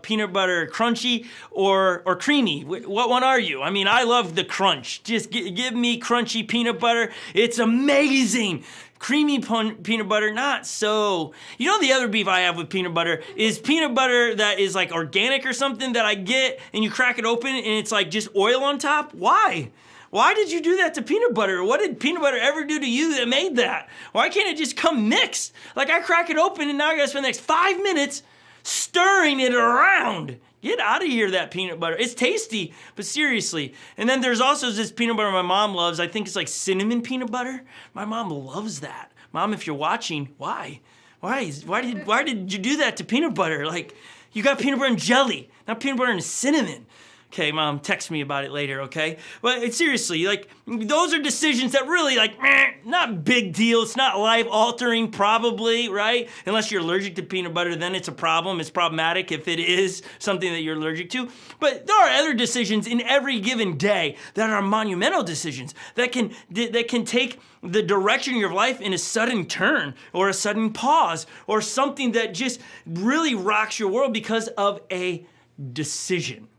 peanut butter crunchy or creamy. What one are you? I mean, I love the crunch. Just give me crunchy peanut butter. It's amazing. Creamy peanut butter, not so. You know, the other beef I have with peanut butter is peanut butter that is like organic or something that I get and you crack it open and it's like just oil on top. Why? Why did you do that to peanut butter? What did peanut butter ever do to you that made that? Why can't it just come mixed? Like I crack it open and now I gotta spend the next 5 minutes stirring it around. Get out of here, that peanut butter. It's tasty, but seriously. And then there's also this peanut butter my mom loves. I think it's like cinnamon peanut butter. My mom loves that. Mom, if you're watching, why? Why did you do that to peanut butter? Like, you got peanut butter and jelly, not peanut butter and cinnamon. Okay, Mom, text me about it later, okay? But seriously, like, those are decisions that really, like, not big deal. It's not life-altering, probably, right? Unless you're allergic to peanut butter, then it's a problem. It's problematic if it is something that you're allergic to. But there are other decisions in every given day that are monumental decisions that can take the direction of your life in a sudden turn or a sudden pause or something that just really rocks your world because of a decision.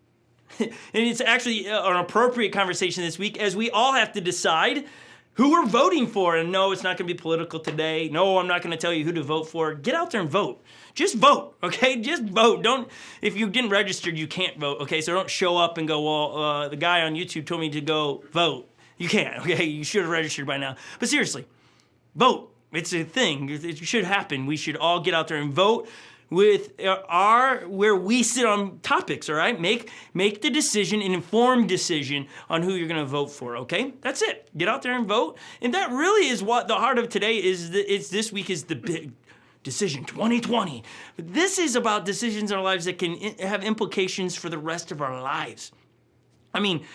And it's actually an appropriate conversation this week as we all have to decide who we're voting for. And no, it's not going to be political today. No, I'm not going to tell you who to vote for. Get out there and vote. Just vote, okay? Just vote. If you didn't register, you can't vote, okay? So don't show up and go, well, the guy on YouTube told me to go vote. You can't, okay? You should have registered by now. But seriously, vote. It's a thing. It should happen. We should all get out there and vote with where we sit on topics, all right? Make the decision, an informed decision on who you're gonna vote for, okay? That's it. Get out there and vote. And that really is what the heart of today is. This week is the big decision, 2020. But this is about decisions in our lives that can have implications for the rest of our lives. I mean,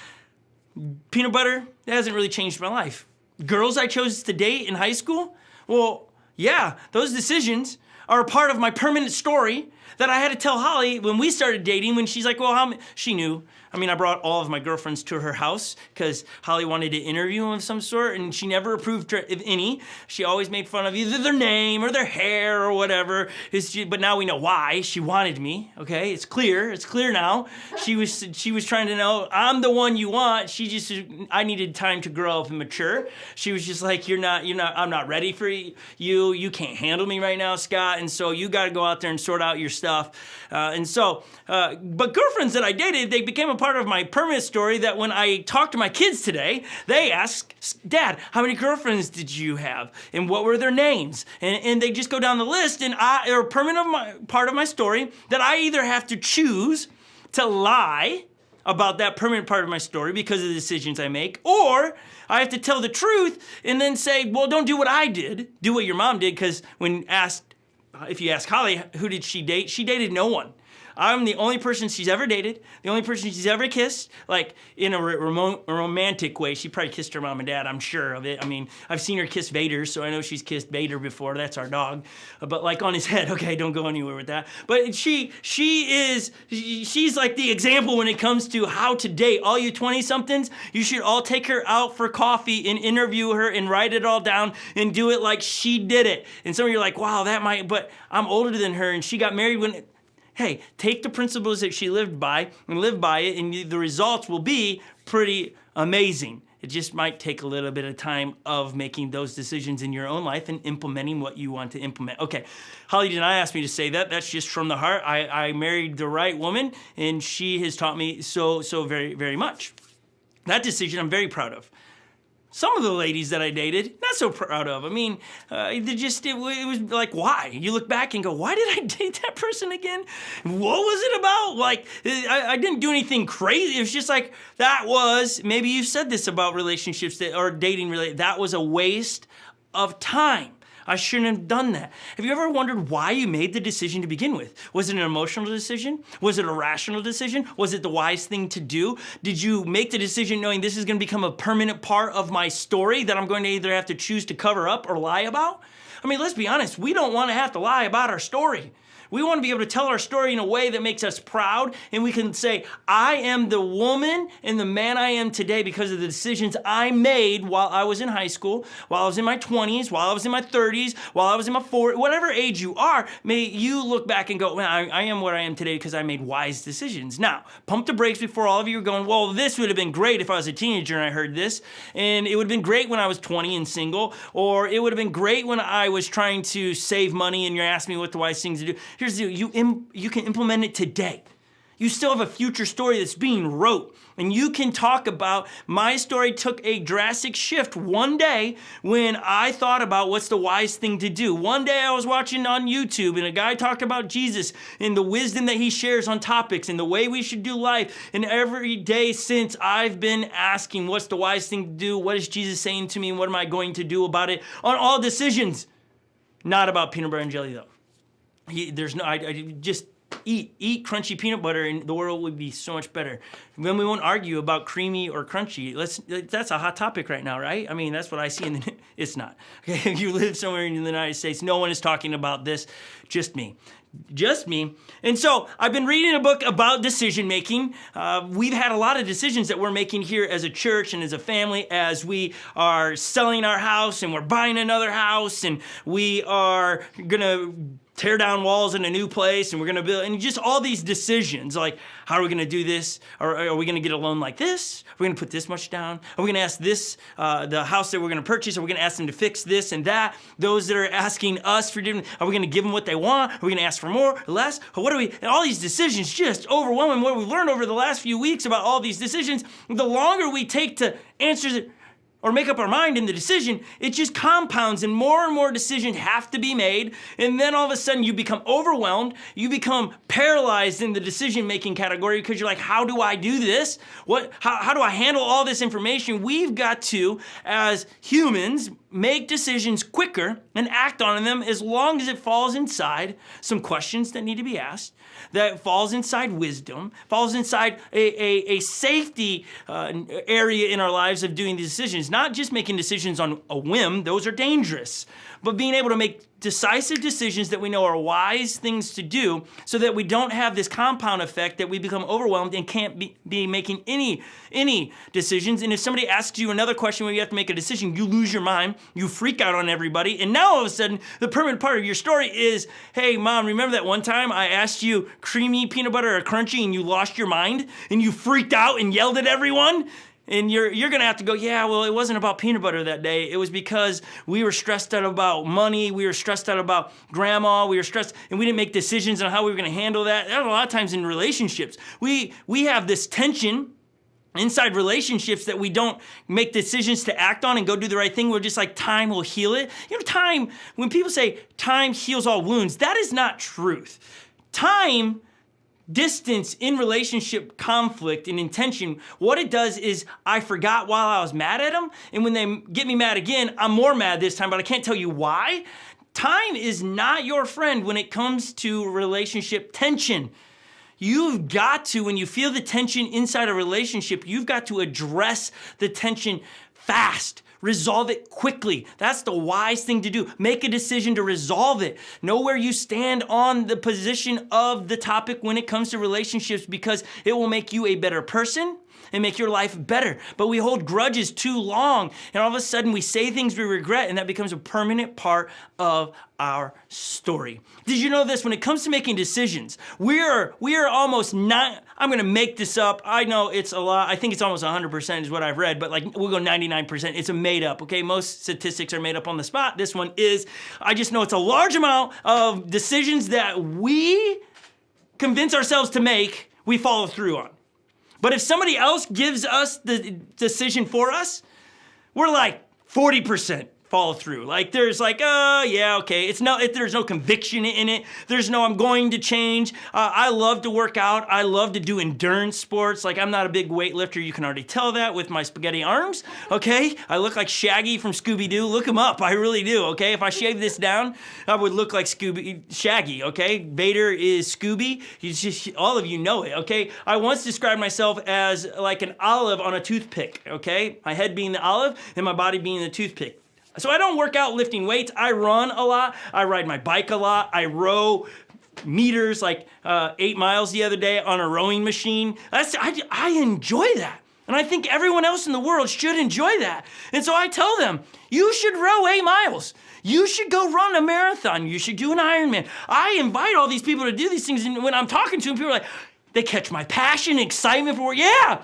peanut butter, that hasn't really changed my life. Girls I chose to date in high school, well, yeah, those decisions are a part of my permanent story that I had to tell Holly when we started dating, when she's like, well, she knew. I mean, I brought all of my girlfriends to her house because Holly wanted to interview them of some sort, and she never approved of any. She always made fun of either their name or their hair or whatever. But now we know why she wanted me, okay? It's clear now. She was trying to know, I'm the one you want. I needed time to grow up and mature. She was just like, I'm not ready for you. You can't handle me right now, Scott, and so you got to go out there and sort out your stuff. But girlfriends that I dated, they became a part of my permanent story that when I talk to my kids today, they ask, Dad, how many girlfriends did you have? And what were their names? And they just go down the list, and they're a permanent part of my story that I either have to choose to lie about that permanent part of my story because of the decisions I make, or I have to tell the truth and then say, well, don't do what I did, do what your mom did, because if you ask Holly, who did she date? She dated no one. I'm the only person she's ever dated, the only person she's ever kissed, like in a romantic way. She probably kissed her mom and dad, I'm sure of it. I mean, I've seen her kiss Vader, so I know she's kissed Vader before. That's our dog. But like on his head, okay, don't go anywhere with that. But she's like the example when it comes to how to date. All you 20-somethings, you should all take her out for coffee and interview her and write it all down and do it like she did it. And some of you are like, wow, but I'm older than her and she got married when... Hey, take the principles that she lived by and live by it, and the results will be pretty amazing. It just might take a little bit of time of making those decisions in your own life and implementing what you want to implement. Okay, Holly did not ask me to say that. That's just from the heart. I married the right woman, and she has taught me so very, very much. That decision I'm very proud of. Some of the ladies that I dated, not so proud of. I mean, it was like, why? You look back and go, why did I date that person again? What was it about? Like, I didn't do anything crazy. It was just like, maybe you said this about relationships or dating, that was a waste of time. I shouldn't have done that. Have you ever wondered why you made the decision to begin with? Was it an emotional decision? Was it a rational decision? Was it the wise thing to do? Did you make the decision knowing this is going to become a permanent part of my story that I'm going to either have to choose to cover up or lie about? I mean, let's be honest. We don't want to have to lie about our story. We want to be able to tell our story in a way that makes us proud, and we can say, I am the woman and the man I am today because of the decisions I made while I was in high school, while I was in my 20s, while I was in my 30s, while I was in my 40s, whatever age you are, may you look back and go, well, I am what I am today because I made wise decisions. Now, pump the brakes before all of you are going, well, this would have been great if I was a teenager and I heard this, and it would have been great when I was 20 and single, or it would have been great when I was trying to save money and you're asking me what the wise things to do. Here's the deal, you can implement it today. You still have a future story that's being wrote. And you can talk about, my story took a drastic shift one day when I thought about what's the wise thing to do. One day I was watching on YouTube and a guy talked about Jesus and the wisdom that he shares on topics and the way we should do life. And every day since, I've been asking, what's the wise thing to do? What is Jesus saying to me? And what am I going to do about it? On all decisions. Not about peanut butter and jelly though. I just eat crunchy peanut butter and the world would be so much better. Then we won't argue about creamy or crunchy. That's a hot topic right now, right? I mean, that's what I see it's not. Okay, if you live somewhere in the United States, no one is talking about this, just me. Just me. And so I've been reading a book about decision making. We've had a lot of decisions that we're making here as a church and as a family as we are selling our house and we're buying another house and we are gonna tear down walls in a new place and we're gonna build, and just all these decisions like, how are we gonna do this? Or are we gonna get a loan like this? Are we gonna put this much down? Are we gonna ask the house that we're gonna purchase, are we gonna ask them to fix this and that? Those that are asking us for different, are we gonna give them what they want? Are we gonna ask for more or less? Or what are we, and all these decisions just overwhelming. What we've learned over the last few weeks about all these decisions, the longer we take to answer or make up our mind in the decision, it just compounds and more decisions have to be made. And then all of a sudden you become overwhelmed. You become paralyzed in the decision-making category because you're like, how do I do this? How do I handle all this information? We've got to, as humans, make decisions quicker and act on them as long as it falls inside some questions that need to be asked, that falls inside wisdom, falls inside a safety area in our lives of doing these decisions. Not just making decisions on a whim, those are dangerous, but being able to make decisive decisions that we know are wise things to do so that we don't have this compound effect that we become overwhelmed and can't be making any decisions. And if somebody asks you another question when you have to make a decision, you lose your mind, you freak out on everybody, and now all of a sudden the permanent part of your story is, hey mom, remember that one time I asked you creamy peanut butter or crunchy and you lost your mind and you freaked out and yelled at everyone? And you're gonna have to go, yeah, well, it wasn't about peanut butter that day. It was because we were stressed out about money, we were stressed out about grandma, we were stressed, and we didn't make decisions on how we were gonna handle that. There's a lot of times in relationships, we have this tension inside relationships that we don't make decisions to act on and go do the right thing. We're just like, time will heal it. You know, time, when people say time heals all wounds, that is not truth. Time, distance in relationship conflict and intention, what it does is I forgot while I was mad at them, and when they get me mad again, I'm more mad this time, but I can't tell you why. Time is not your friend when it comes to relationship tension. You've got to, when you feel the tension inside a relationship, you've got to address the tension fast. Resolve it quickly. That's the wise thing to do. Make a decision to resolve it. Know where you stand on the position of the topic when it comes to relationships, because it will make you a better person and make your life better. But we hold grudges too long, and all of a sudden we say things we regret, and that becomes a permanent part of our story. Did you know this? When it comes to making decisions, we are almost not, I'm gonna make this up. I know it's a lot. I think it's almost 100% is what I've read, but like we'll go 99%. It's a made up, okay? Most statistics are made up on the spot. This one is, I just know it's a large amount of decisions that we convince ourselves to make, we follow through on. But if somebody else gives us the decision for us, we're like 40% follow through. Like there's like, yeah, okay. There's no conviction in it. There's no, I'm going to change. I love to work out. I love to do endurance sports. Like I'm not a big weightlifter. You can already tell that with my spaghetti arms. Okay. I look like Shaggy from Scooby-Doo. Look him up. I really do. Okay. If I shave this down, I would look like Shaggy. Okay. Vader is Scooby. He's just, all of you know it. Okay. I once described myself as like an olive on a toothpick. Okay. My head being the olive and my body being the toothpick. So I don't work out lifting weights. I run a lot. I ride my bike a lot. I row meters, like 8 miles the other day on a rowing machine. I enjoy that. And I think everyone else in the world should enjoy that. And so I tell them, you should row 8 miles. You should go run a marathon. You should do an Ironman. I invite all these people to do these things. And when I'm talking to them, people are like, they catch my passion, excitement for, yeah.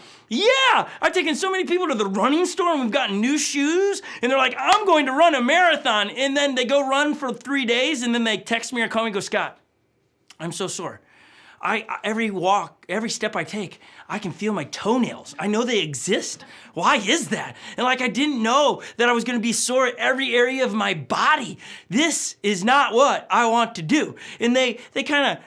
I've taken so many people to the running store and we've gotten new shoes and they're like, I'm going to run a marathon. And then they go run for 3 days and then they text me or call me and go, Scott, I'm so sore. Every walk, every step I take, I can feel my toenails. I know they exist. Why is that? And like, I didn't know that I was gonna be sore at every area of my body. This is not what I want to do. And they kind of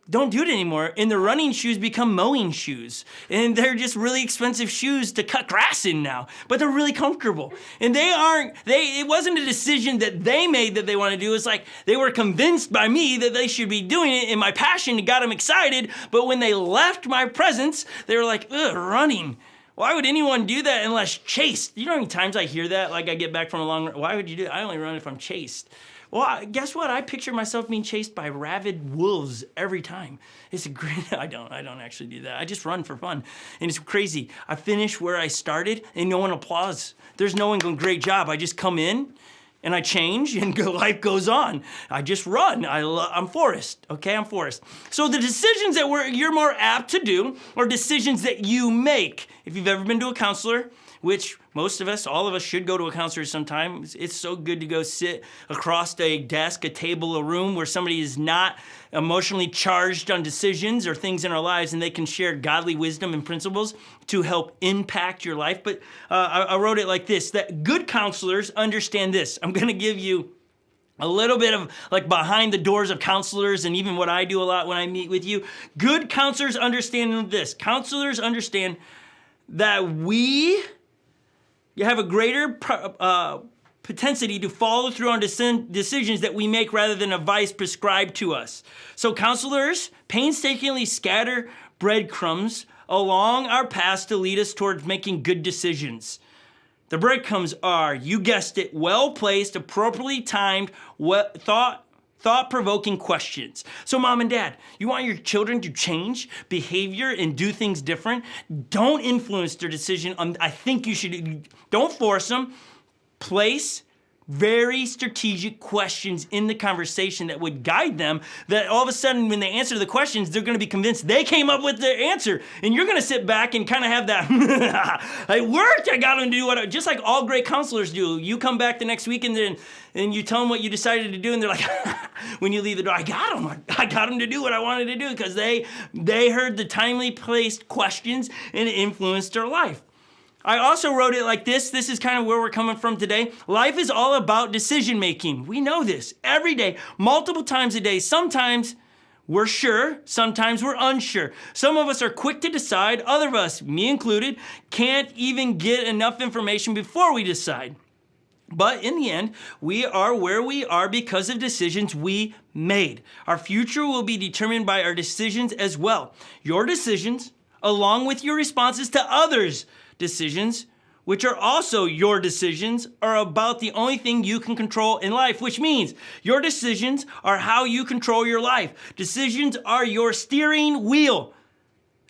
don't do it anymore, and the running shoes become mowing shoes. And they're just really expensive shoes to cut grass in now, but they're really comfortable. And it wasn't a decision that they made that they want to do. It's like they were convinced by me that they should be doing it, and my passion got them excited, but when they left my presence, they were like, ugh, running. Why would anyone do that unless chased? You know how many times I hear that? Like I get back from a long run, why would you do that? I only run if I'm chased. Well, guess what? I picture myself being chased by rabid wolves every time. It's a great, I don't actually do that. I just run for fun. And it's crazy. I finish where I started and no one applauds. There's no one going, great job. I just come in and I change and life goes on. I just run. I'm Forrest, okay? I'm Forrest. So the decisions that you're more apt to do are decisions that you make. If you've ever been to a counselor, which most of us, all of us should go to a counselor sometime. It's so good to go sit across a desk, a table, a room where somebody is not emotionally charged on decisions or things in our lives, and they can share godly wisdom and principles to help impact your life. But I wrote it like this, that good counselors understand this. I'm gonna give you a little bit of like behind the doors of counselors and even what I do a lot when I meet with you. Good counselors understand this. Counselors understand that you have a greater propensity to follow through on decisions that we make rather than advice prescribed to us. So counselors painstakingly scatter breadcrumbs along our paths to lead us towards making good decisions. The breadcrumbs are, you guessed it, well-placed, appropriately timed, thought-provoking questions. So mom and dad, you want your children to change behavior and do things different? Don't influence their decision on, I think you should, don't force them. Place very strategic questions in the conversation that would guide them, that all of a sudden when they answer the questions, they're gonna be convinced they came up with the answer. And you're gonna sit back and kind of have that, it worked, I got them to do what, just like all great counselors do. You come back the next week and you tell them what you decided to do, and they're like, when you leave the door, I got them to do what I wanted to do, because they heard the timely placed questions and it influenced their life. I also wrote it like this. This is kind of where we're coming from today. Life is all about decision making. We know this every day, multiple times a day. Sometimes we're sure, sometimes we're unsure. Some of us are quick to decide. Other of us, me included, can't even get enough information before we decide. But in the end, we are where we are because of decisions we made. Our future will be determined by our decisions as well. Your decisions, along with your responses to others' decisions, which are also your decisions, are about the only thing you can control in life, which means your decisions are how you control your life. Decisions are your steering wheel,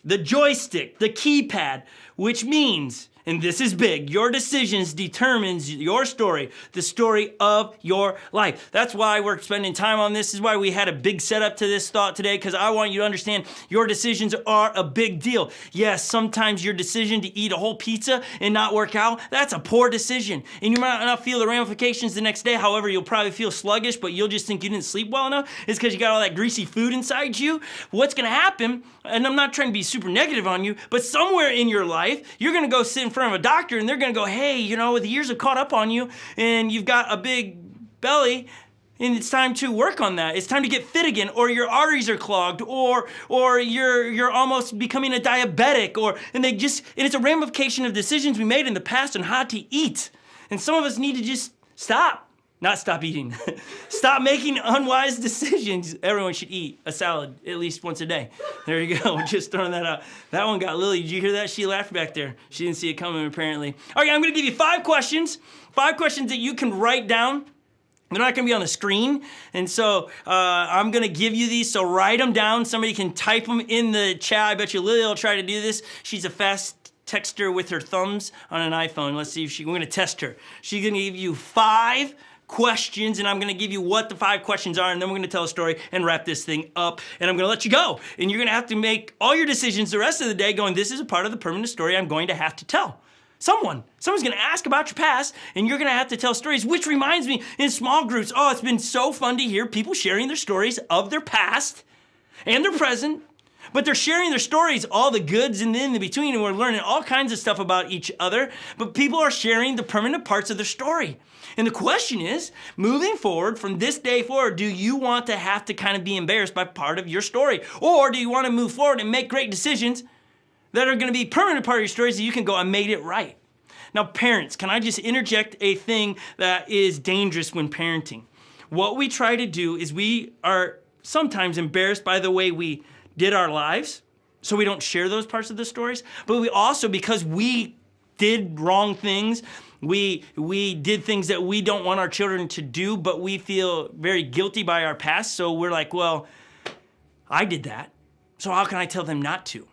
the joystick, the keypad, which means, and this is big, your decisions determines your story, the story of your life. That's why we're spending time on this. This is why we had a big setup to this thought today, because I want you to understand your decisions are a big deal. Yes, sometimes your decision to eat a whole pizza and not work out, that's a poor decision. And you might not feel the ramifications the next day. However, you'll probably feel sluggish, but you'll just think you didn't sleep well enough. It's because you got all that greasy food inside you. What's gonna happen, and I'm not trying to be super negative on you, but somewhere in your life, you're gonna go sit in front of a doctor and they're gonna go, hey, you know, the years have caught up on you and you've got a big belly and it's time to work on that. It's time to get fit again, or your arteries are clogged, or you're almost becoming a diabetic, and it's a ramification of decisions we made in the past on how to eat. And some of us need to just not stop eating. Stop making unwise decisions. Everyone should eat a salad at least once a day. There you go, just throwing that out. That one got Lily. Did you hear that? She laughed back there. She didn't see it coming apparently. All right, I'm gonna give you 5 questions. 5 questions that you can write down. They're not gonna be on the screen. And so I'm gonna give you these, so write them down. Somebody can type them in the chat. I bet you Lily will try to do this. She's a fast texter with her thumbs on an iPhone. Let's see if we're gonna test her. She's gonna give you 5 questions, and I'm gonna give you what the 5 questions are, and then we're gonna tell a story and wrap this thing up, and I'm gonna let you go. And you're gonna have to make all your decisions the rest of the day going, this is a part of the permanent story I'm going to have to tell. Someone's gonna ask about your past, and you're gonna have to tell stories, which reminds me, in small groups, it's been so fun to hear people sharing their stories of their past and their present, but they're sharing their stories, all the goods and in the between, and we're learning all kinds of stuff about each other, but people are sharing the permanent parts of their story. And the question is, moving forward, from this day forward, do you want to have to kind of be embarrassed by part of your story? Or do you want to move forward and make great decisions that are going to be permanent part of your story so you can go, I made it right? Now, parents, can I just interject a thing that is dangerous when parenting? What we try to do is we are sometimes embarrassed by the way we did our lives, so we don't share those parts of the stories, but we also, because we did wrong things, we did things that we don't want our children to do, but we feel very guilty by our past, so we're like, well, I did that, so how can I tell them not to?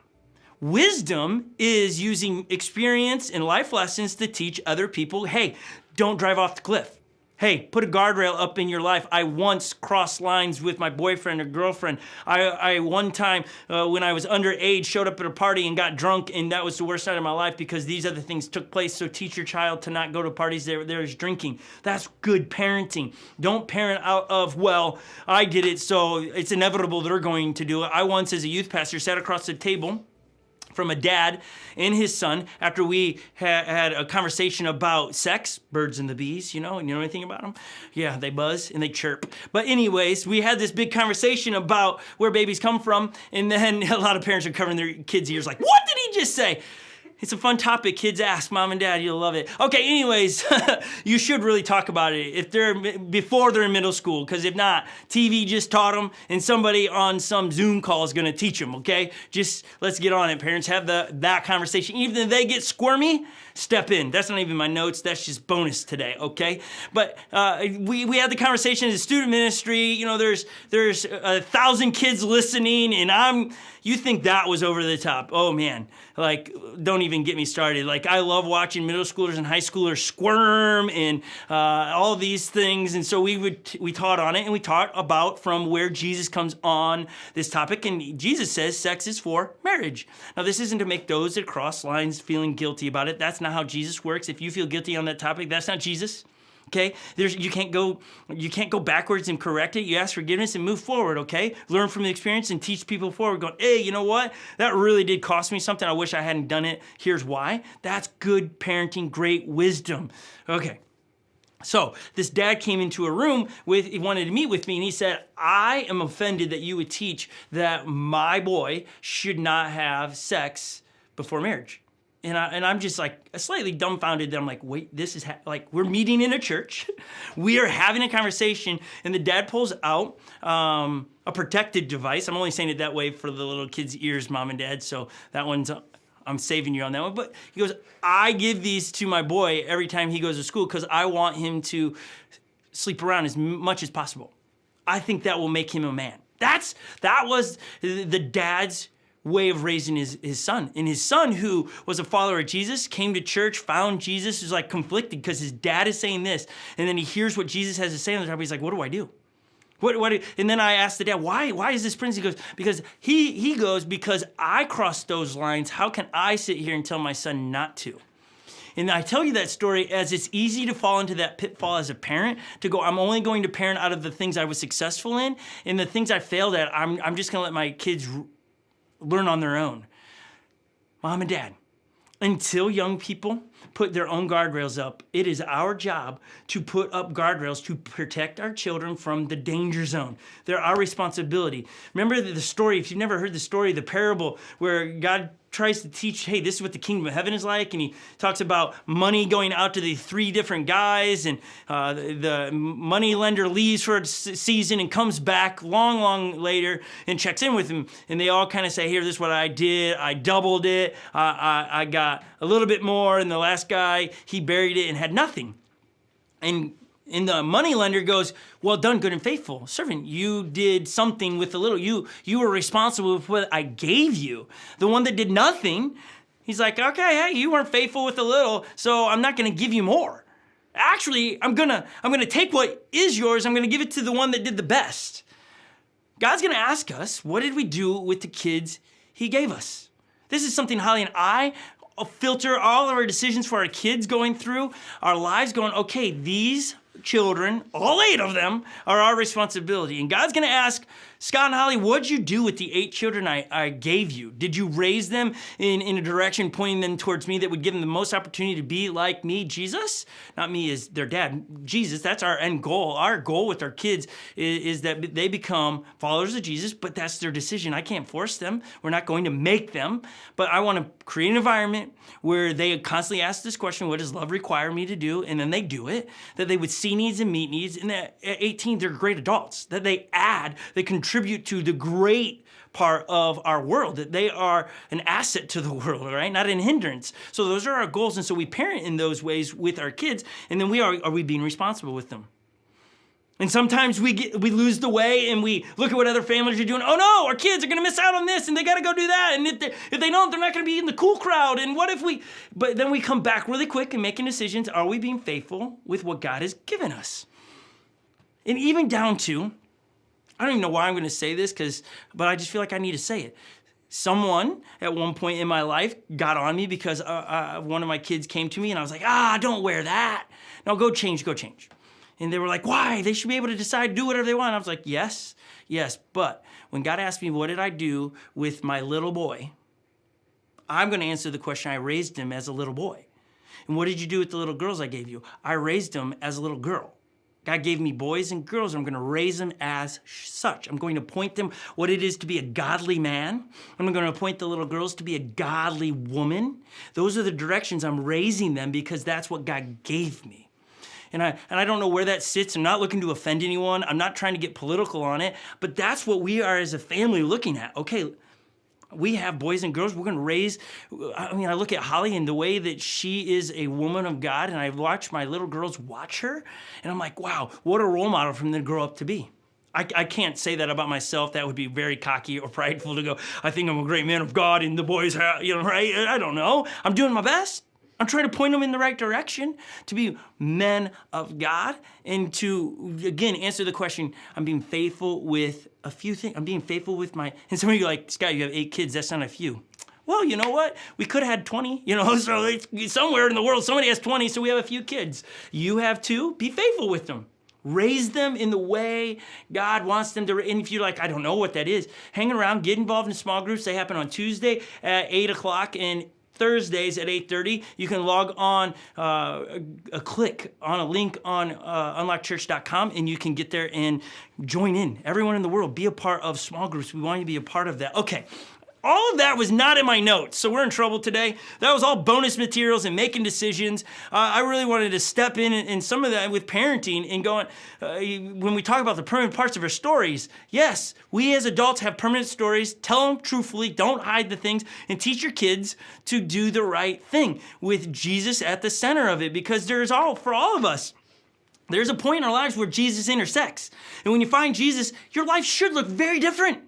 Wisdom is using experience and life lessons to teach other people, hey, don't drive off the cliff. Hey, put a guardrail up in your life. I once crossed lines with my boyfriend or girlfriend. I one time, when I was underage, showed up at a party and got drunk, and that was the worst night of my life because these other things took place, so teach your child to not go to parties there's drinking. That's good parenting. Don't parent out of, well, I did it, so it's inevitable they're going to do it. I once, as a youth pastor, sat across the table from a dad and his son after we had a conversation about sex, birds and the bees, you know anything about them? Yeah, they buzz and they chirp. But anyways, we had this big conversation about where babies come from, and then a lot of parents are covering their kids' ears like, what did he just say? It's a fun topic. Kids ask, Mom and Dad, you'll love it. Okay, anyways, you should really talk about it before they're in middle school, because if not, TV just taught them, and somebody on some Zoom call is gonna teach them, okay? Just let's get on it, parents. Have that conversation. Even if they get squirmy, step in. That's not even my notes. That's just bonus today, okay? But we had the conversation as student ministry. You know, there's 1,000 kids listening, and you think that was over the top. Oh, man. Like, don't even get me started. Like, I love watching middle schoolers and high schoolers squirm and all these things. And so we taught on it, and we taught about from where Jesus comes on this topic. And Jesus says sex is for marriage. Now, this isn't to make those that cross lines feeling guilty about it. That's not how Jesus works. If you feel guilty on that topic, that's not Jesus. Okay, you can't go backwards and correct it. You ask forgiveness and move forward. Okay, learn from the experience and teach people forward. Going, hey, you know what? That really did cost me something. I wish I hadn't done it. Here's why. That's good parenting, great wisdom. Okay. So this dad came into a room he wanted to meet with me, and he said, I am offended that you would teach that my boy should not have sex before marriage. And I'm just like slightly dumbfounded that I'm like, wait, this is like we're meeting in a church. We are having a conversation, and the dad pulls out a protected device. I'm only saying it that way for the little kids' ears, mom and dad. So that one's, I'm saving you on that one. But he goes, I give these to my boy every time he goes to school because I want him to sleep around as much as possible. I think that will make him a man. That was the dad's way of raising his son. And his son, who was a follower of Jesus, came to church, found Jesus, was like conflicted because his dad is saying this, and then he hears what Jesus has to say on the top. He's like, what do I do? And then I asked the dad, why is this prince? He goes, because I crossed those lines. How can I sit here and tell my son not to? And I tell you that story as it's easy to fall into that pitfall as a parent, to go, I'm only going to parent out of the things I was successful in, and the things I failed at, I'm just going to let my kids learn on their own. Mom and dad, until young people put their own guardrails up, it is our job to put up guardrails to protect our children from the danger zone. They're our responsibility. Remember the story, if you've never heard the story, the parable where God tries to teach, hey, this is what the kingdom of heaven is like, and he talks about money going out to the 3 different guys, and the money lender leaves for a season and comes back long later and checks in with him, and they all kind of say, here, this is what I did, I doubled it, I got a little bit more, and the last guy, he buried it and had nothing. And the money lender goes, well done, good and faithful servant. You did something with the little. You were responsible with what I gave you. The one that did nothing, he's like, okay, hey, you weren't faithful with the little, so I'm not going to give you more. Actually, I'm gonna take what is yours. I'm gonna give it to the one that did the best. God's gonna ask us, what did we do with the kids He gave us? This is something Holly and I filter all of our decisions for our kids going through our lives, going, okay, these children, all 8 of them, are our responsibility. And God's going to ask, Scott and Holly, what'd you do with the 8 children I gave you? Did you raise them in a direction pointing them towards me that would give them the most opportunity to be like me, Jesus? Not me as their dad, Jesus. That's our end goal. Our goal with our kids is that they become followers of Jesus, but that's their decision. I can't force them. We're not going to make them. But I want to create an environment where they constantly ask this question, what does love require me to do? And then they do it. That they would see needs and meet needs. And that at 18, they're great adults. That they contribute to the great part of our world, that they are an asset to the world, right? Not an hindrance. So those are our goals. And so we parent in those ways with our kids. And then are we being responsible with them? And sometimes we lose the way and we look at what other families are doing. Oh no, our kids are going to miss out on this and they got to go do that. And if they don't, they're not going to be in the cool crowd. And what if but then we come back really quick and making decisions. Are we being faithful with what God has given us? And even down to, I don't even know why I'm going to say this, but I just feel like I need to say it. Someone at one point in my life got on me because one of my kids came to me and I was like, don't wear that. No, go change. And they were like, why? They should be able to decide, do whatever they want. I was like, yes. But when God asked me, what did I do with my little boy? I'm going to answer the question, I raised him as a little boy. And what did you do with the little girls I gave you? I raised them as a little girl. God gave me boys and girls, and I'm going to raise them as such. I'm going to point them what it is to be a godly man. I'm going to point the little girls to be a godly woman. Those are the directions I'm raising them because that's what God gave me. And I don't know where that sits. I'm not looking to offend anyone. I'm not trying to get political on it. But that's what we are as a family looking at. Okay, We have boys and girls we're going to raise. I mean, I look at Holly and the way that she is a woman of God, and I watch my little girls watch her, and I'm like, wow, what a role model for them to grow up to be. I can't say that about myself. That would be very cocky or prideful to go, I think I'm a great man of God, and the boys have, right? I don't know. I'm doing my best. I'm trying to point them in the right direction to be men of God and to, again, answer the question, I'm being faithful with a few things. I'm being faithful with my, and some of you are like, Scott, you have 8 kids. That's not a few. Well, you know what? We could have had 20, so it's, somewhere in the world, somebody has 20, so we have a few kids. You have 2, be faithful with them. Raise them in the way God wants them to. And if you're like, I don't know what that is, hang around, get involved in small groups. They happen on Tuesday at 8 o'clock and Thursdays at 8:30. You can log on, click on a link on unlockchurch.com, and you can get there and join in. Everyone in the world, be a part of small groups. We want you to be a part of that. Okay. All of that was not in my notes, so we're in trouble today. That was all bonus materials and making decisions. I really wanted to step in some of that with parenting and going, when we talk about the permanent parts of our stories, yes, we as adults have permanent stories. Tell them truthfully, don't hide the things, and teach your kids to do the right thing with Jesus at the center of it, because for all of us, there's a point in our lives where Jesus intersects. And when you find Jesus, your life should look very different.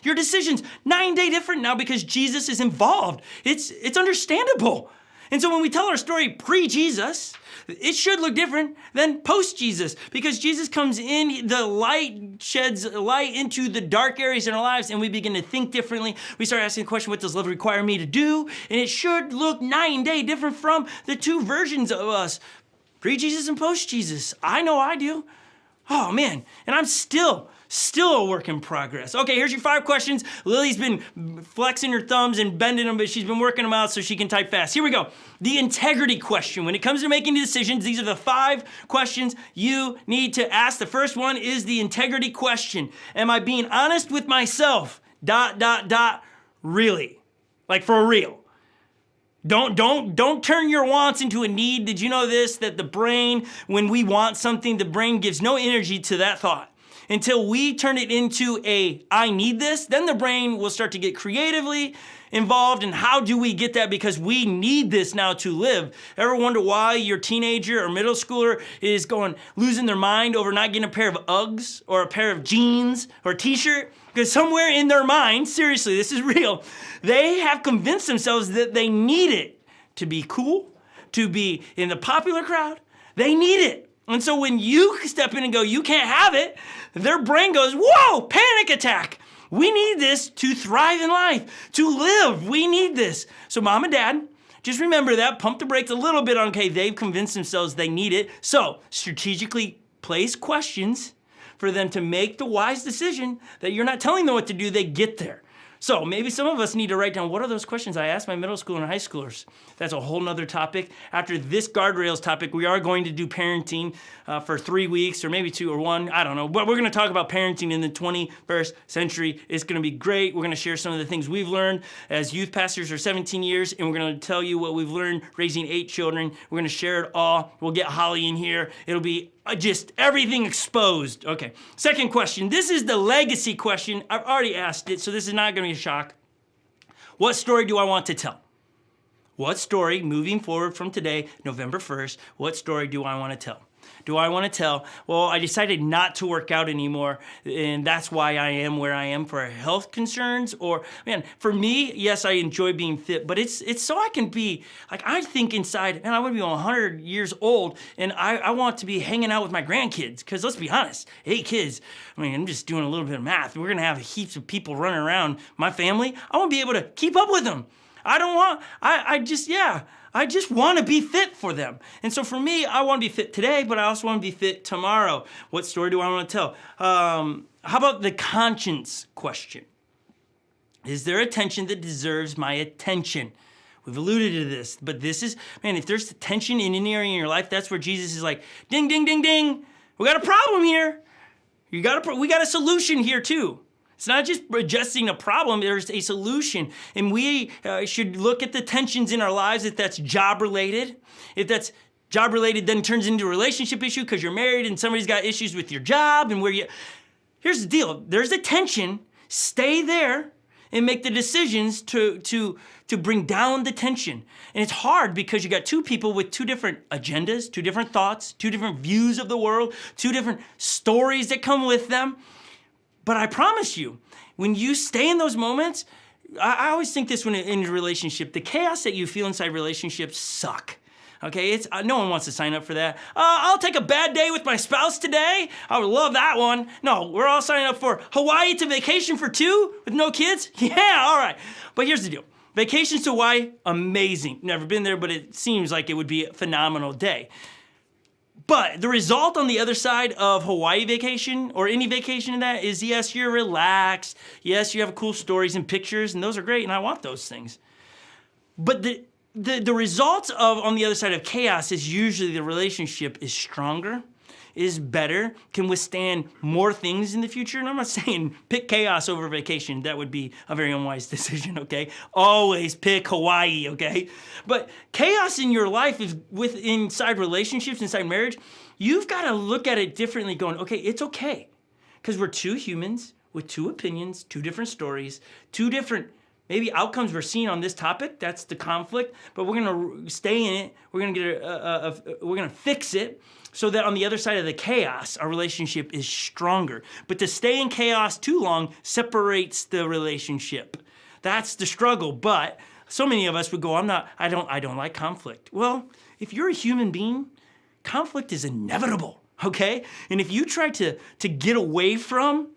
Your decisions, 9 day different now because Jesus is involved. It's understandable. And so when we tell our story pre-Jesus, it should look different than post-Jesus, because Jesus comes in, the light sheds light into the dark areas in our lives, and we begin to think differently. We start asking the question, what does love require me to do? And it should look 9 day different from the 2 versions of us, pre-Jesus and post-Jesus. I know I do. Oh man, and I'm still a work in progress. Okay, here's your 5 questions. Lily's been flexing her thumbs and bending them, but she's been working them out so she can type fast. Here we go. The integrity question. When it comes to making decisions, these are the 5 questions you need to ask. The first one is the integrity question. Am I being honest with myself? ... Really? Like for real? Don't turn your wants into a need. Did you know this? That the brain, when we want something, the brain gives no energy to that thought. Until we turn it into I need this, then the brain will start to get creatively involved in how do we get that, because we need this now to live. Ever wonder why your teenager or middle schooler is losing their mind over not getting a pair of Uggs or a pair of jeans or a t-shirt? Because somewhere in their mind, seriously, this is real, they have convinced themselves that they need it to be cool, to be in the popular crowd. They need it. And so when you step in and go, you can't have it, their brain goes, whoa, panic attack. We need this to thrive in life, to live. We need this. So mom and dad, just remember that. Pump the brakes a little bit on, okay, they've convinced themselves they need it. So strategically place questions for them to make the wise decision that you're not telling them what to do, they get there. So maybe some of us need to write down, what are those questions I asked my middle school and high schoolers? That's a whole nother topic. After this guardrails topic, we are going to do parenting for 3 weeks or maybe 2 or 1, I don't know. But we're gonna talk about parenting in the 21st century. It's gonna be great. We're gonna share some of the things we've learned as youth pastors for 17 years, and we're gonna tell you what we've learned raising 8 children. We're gonna share it all. We'll get Holly in here. It'll be just everything exposed. Okay, second question. This is the legacy question. I've already asked it, so this is not gonna be a shock. What story do I want to tell? What story, moving forward from today, November 1st, what story do I want to tell? Do I want to tell, well, I decided not to work out anymore, and that's why I am where I am for health concerns? Or, man, for me, yes, I enjoy being fit, but it's so I can be, I think inside, man, I want to be 100 years old, and I want to be hanging out with my grandkids, because let's be honest, 8 kids, I'm just doing a little bit of math. We're going to have heaps of people running around my family. I want to be able to keep up with them. I just want to be fit for them. And so for me, I want to be fit today, but I also want to be fit tomorrow. What story do I want to tell? How about the conscience question? Is there a tension that deserves my attention? We've alluded to this, but this is, man, if there's tension in any area in your life, that's where Jesus is like, ding, ding, ding, ding. We got a problem here. We got a solution here too. It's not just adjusting a problem, there's a solution. And we should look at the tensions in our lives, if that's job related. If that's job related, then turns into a relationship issue because you're married and somebody's got issues with your job and here's the deal. There's a tension, stay there and make the decisions to bring down the tension. And it's hard because you got two people with two different agendas, two different thoughts, two different views of the world, two different stories that come with them. But I promise you, when you stay in those moments, I always think this when in a relationship, the chaos that you feel inside relationships suck. Okay, it's no one wants to sign up for that. I'll take a bad day with my spouse today. I would love that one. No, we're all signing up for Hawaii to vacation for 2 with no kids. Yeah, all right. But here's the deal. Vacations to Hawaii, amazing. Never been there, but it seems like it would be a phenomenal day. But the result on the other side of Hawaii vacation or any vacation in that is, yes, you're relaxed. Yes, you have cool stories and pictures, and those are great, and I want those things. But the results of on the other side of chaos is usually the relationship is stronger, is better, can withstand more things in the future. And I'm not saying pick chaos over vacation. That would be a very unwise decision, okay? Always pick Hawaii, okay? But chaos in your life is inside relationships, inside marriage. You've got to look at it differently going, okay, it's okay. Because we're two humans with two opinions, two different stories, two different maybe outcomes we're seeing on this topic. That's the conflict, but we're gonna stay in it. We're gonna fix it so that on the other side of the chaos, our relationship is stronger. But to stay in chaos too long separates the relationship. That's the struggle. But so many of us would go, I don't like conflict. Well, if you're a human being, conflict is inevitable, okay? And if you try to get away from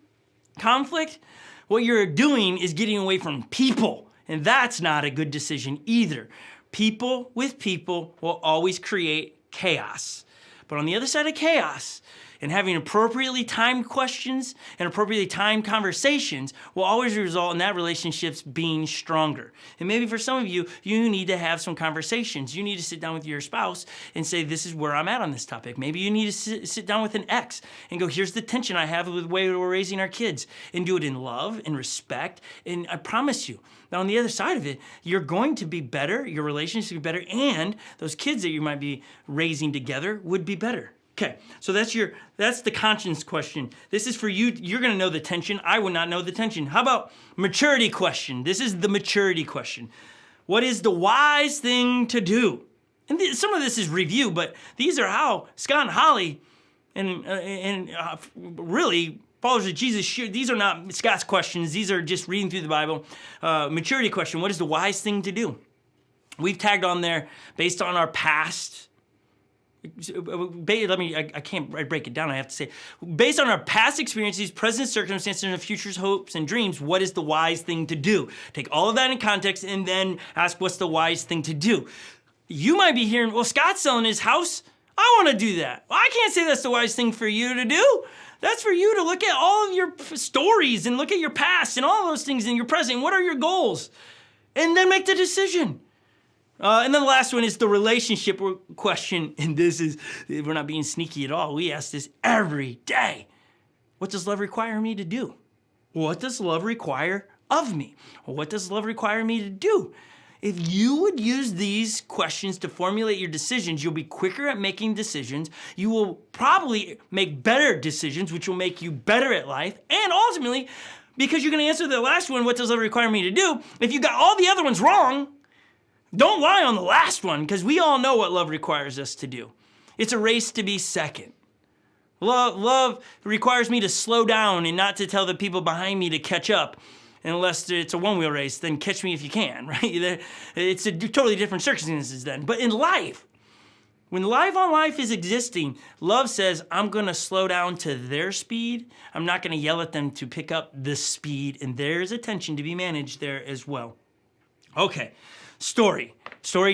conflict, what you're doing is getting away from people, and that's not a good decision either. People with people will always create chaos. But on the other side of chaos, and having appropriately timed questions and appropriately timed conversations will always result in that relationships being stronger. And maybe for some of you, you need to have some conversations. You need to sit down with your spouse and say, this is where I'm at on this topic. Maybe you need to sit down with an ex and go, here's the tension I have with the way we're raising our kids, and do it in love and respect. And I promise you, now on the other side of it, you're going to be better, your relationship will be better, and those kids that you might be raising together would be better. Okay, so that's the conscience question. This is for you. You're gonna know the tension. I would not know the tension. How about maturity question? This is the maturity question. What is the wise thing to do? And some of this is review, but these are how Scott and Holly and really followers of Jesus, these are not Scott's questions. These are just reading through the Bible. Maturity question, what is the wise thing to do? We've tagged on there based on our past. I can't break it down, I have to say. Based on our past experiences, present circumstances, and future's hopes and dreams, what is the wise thing to do? Take all of that in context and then ask what's the wise thing to do. You might be hearing, well, Scott's selling his house. I want to do that. Well, I can't say that's the wise thing for you to do. That's for you to look at all of your stories and look at your past and all those things in your present. What are your goals? And then make the decision. And then the last one is the relationship question. And this is, we're not being sneaky at all. We ask this every day. What does love require me to do? What does love require of me? What does love require me to do? If you would use these questions to formulate your decisions, you'll be quicker at making decisions. You will probably make better decisions, which will make you better at life. And ultimately, because you're going to answer the last one, what does love require me to do? If you got all the other ones wrong, don't lie on the last one, because we all know what love requires us to do. It's a race to be second. Love requires me to slow down and not to tell the people behind me to catch up. Unless it's a one-wheel race, then catch me if you can, right? It's a totally different circumstances then. But in life, when life on life is existing, love says, I'm going to slow down to their speed. I'm not going to yell at them to pick up the speed. And there's attention to be managed there as well. Okay. Story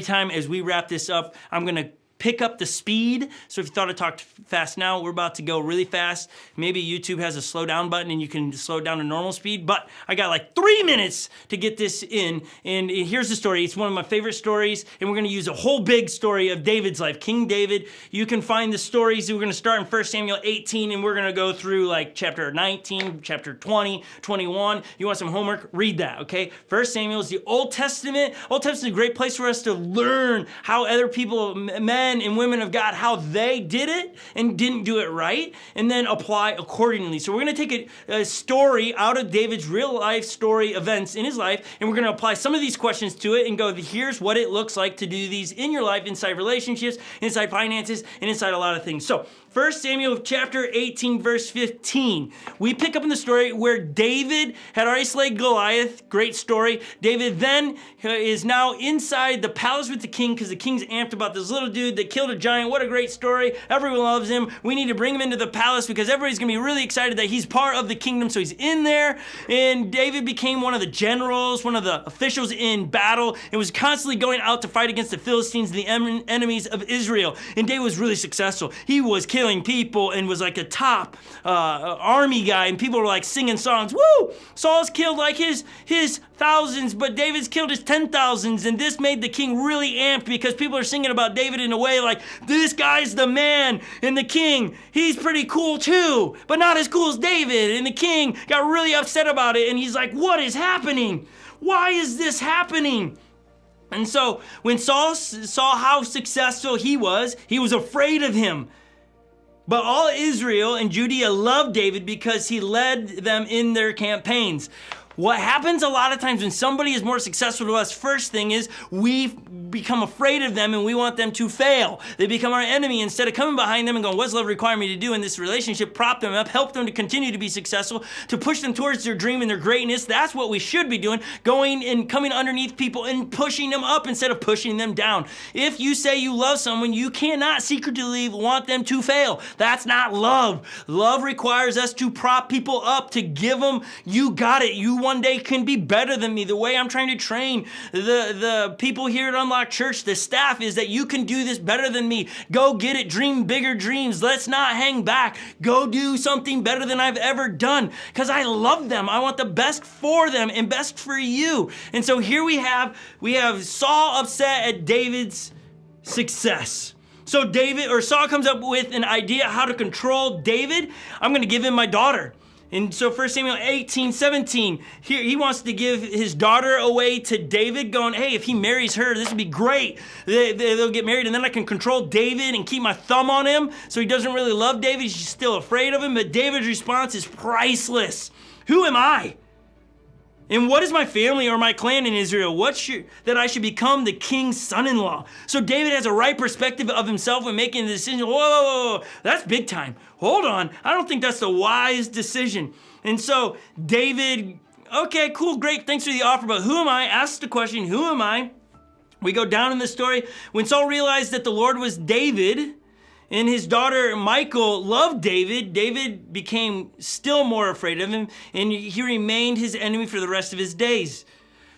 time. As we wrap this up, I'm going to pick up the speed. So if you thought I talked fast now, we're about to go really fast. Maybe YouTube has a slow down button and you can slow down to normal speed, but I got like 3 minutes to get this in. And here's the story. It's one of my favorite stories, and we're going to use a whole big story of David's life, King David. You can find the stories. We're going to start in 1 Samuel 18, and we're going to go through like chapter 19, chapter 20, 21. You want some homework? Read that, okay? 1 Samuel is the Old Testament. Old Testament is a great place for us to learn how other people, men men and women of God how they did it and didn't do it right, and then apply accordingly. So we're going to take a story out of David's real life story events in his life, and we're going to apply some of these questions to it and go, here's what it looks like to do these in your life, inside relationships, inside finances, and inside a lot of things. So 1 Samuel chapter 18, verse 15. We pick up in the story where David had already slayed Goliath. Great story. David then is now inside the palace with the king because the king's amped about this little dude that killed a giant. What a great story. Everyone loves him. We need to bring him into the palace because everybody's going to be really excited that he's part of the kingdom. So he's in there. And David became one of the generals, one of the officials in battle, and was constantly going out to fight against the Philistines, the enemies of Israel. And David was really successful. He was killing people and was like a top army guy, and people were like singing songs. Woo! Saul's killed like his thousands, but David's killed his 10,000s, and this made the king really amped because people are singing about David in a way like, this guy's the man, and the king, he's pretty cool too, but not as cool as David. And the king got really upset about it, and he's like, what is happening? Why is this happening? And so when Saul saw how successful he was afraid of him. But all Israel and Judea loved David because he led them in their campaigns. What happens a lot of times when somebody is more successful to us, first thing is we become afraid of them and we want them to fail. They become our enemy. Instead of coming behind them and going, what's love require me to do in this relationship? Prop them up, help them to continue to be successful, to push them towards their dream and their greatness. That's what we should be doing, going and coming underneath people and pushing them up instead of pushing them down. If you say you love someone, you cannot secretly want them to fail. That's not love. Love requires us to prop people up, to give them, you got it. You one day can be better than me. The way I'm trying to train the people here at Unlock Church, the staff, is that you can do this better than me. Go get it. Dream bigger dreams. Let's not hang back. Go do something better than I've ever done because I love them. I want the best for them and best for you. And so here we have Saul upset at David's success. So Saul comes up with an idea how to control David. I'm going to give him my daughter. And so 1 Samuel 18:17, here he wants to give his daughter away to David, going, hey, if he marries her, this would be great. They'll get married, and then I can control David and keep my thumb on him. So he doesn't really love David. He's still afraid of him. But David's response is priceless. Who am I? And what is my family or my clan in Israel? That I should become the king's son-in-law. So David has a right perspective of himself when making the decision. Whoa, that's big time. Hold on. I don't think that's the wise decision. And so David, okay, cool, great. Thanks for the offer, but who am I? Asks the question, who am I? We go down in the story. When Saul realized that the Lord was David, and his daughter Michal loved David, David became still more afraid of him, and he remained his enemy for the rest of his days.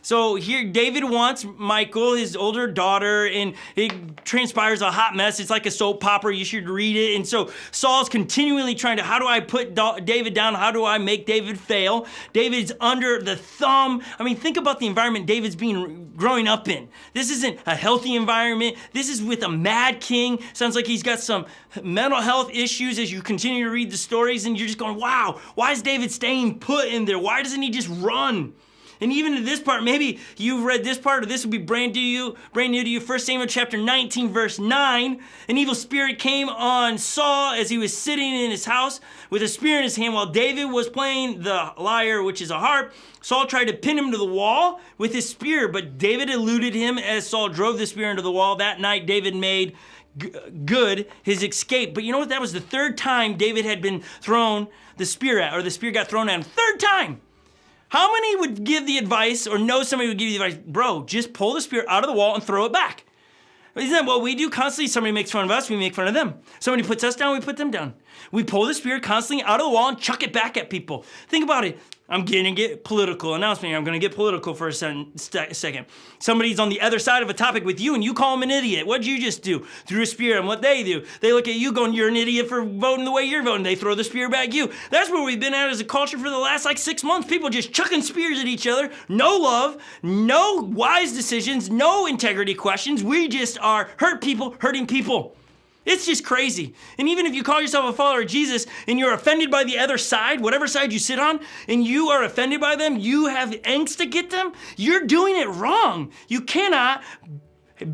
So here, David wants Michal, his older daughter, and it transpires a hot mess. It's like a soap opera. You should read it. And so Saul's continually trying to, how do I put David down? How do I make David fail? David's under the thumb. I mean, think about the environment David's growing up in. This isn't a healthy environment. This is with a mad king. Sounds like he's got some mental health issues as you continue to read the stories, and you're just going, wow, why is David staying put in there? Why doesn't he just run? And even to this part, maybe you've read this part, or this would be brand new to you. 1 Samuel chapter 19, verse 9. An evil spirit came on Saul as he was sitting in his house with a spear in his hand while David was playing the lyre, which is a harp. Saul tried to pin him to the wall with his spear, but David eluded him as Saul drove the spear into the wall. That night, David made good his escape. But you know what? That was the third time David had been thrown the spear at, or the spear got thrown at him. Third time! How many would give the advice, or know somebody would give you the advice, bro, just pull the spear out of the wall and throw it back? Isn't that what we do constantly? Somebody makes fun of us, we make fun of them. Somebody puts us down, we put them down. We pull the spear constantly out of the wall and chuck it back at people. Think about it. I'm going to get political announcement. I'm going to get political for a second. Somebody's on the other side of a topic with you and you call them an idiot. What'd you just do? Threw a spear, and what they do, they look at you going, you're an idiot for voting the way you're voting. They throw the spear back at you. That's where we've been at as a culture for the last 6 months. People just chucking spears at each other. No love, no wise decisions, no integrity questions. We just are hurt people, hurting people. It's just crazy. And even if you call yourself a follower of Jesus and you're offended by the other side, whatever side you sit on, and you are offended by them, you have angst to get them, you're doing it wrong. You cannot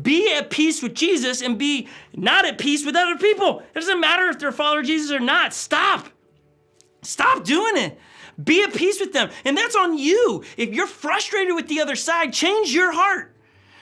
be at peace with Jesus and be not at peace with other people. It doesn't matter if they're a follower of Jesus or not. Stop doing it. Be at peace with them. And that's on you. If you're frustrated with the other side, change your heart.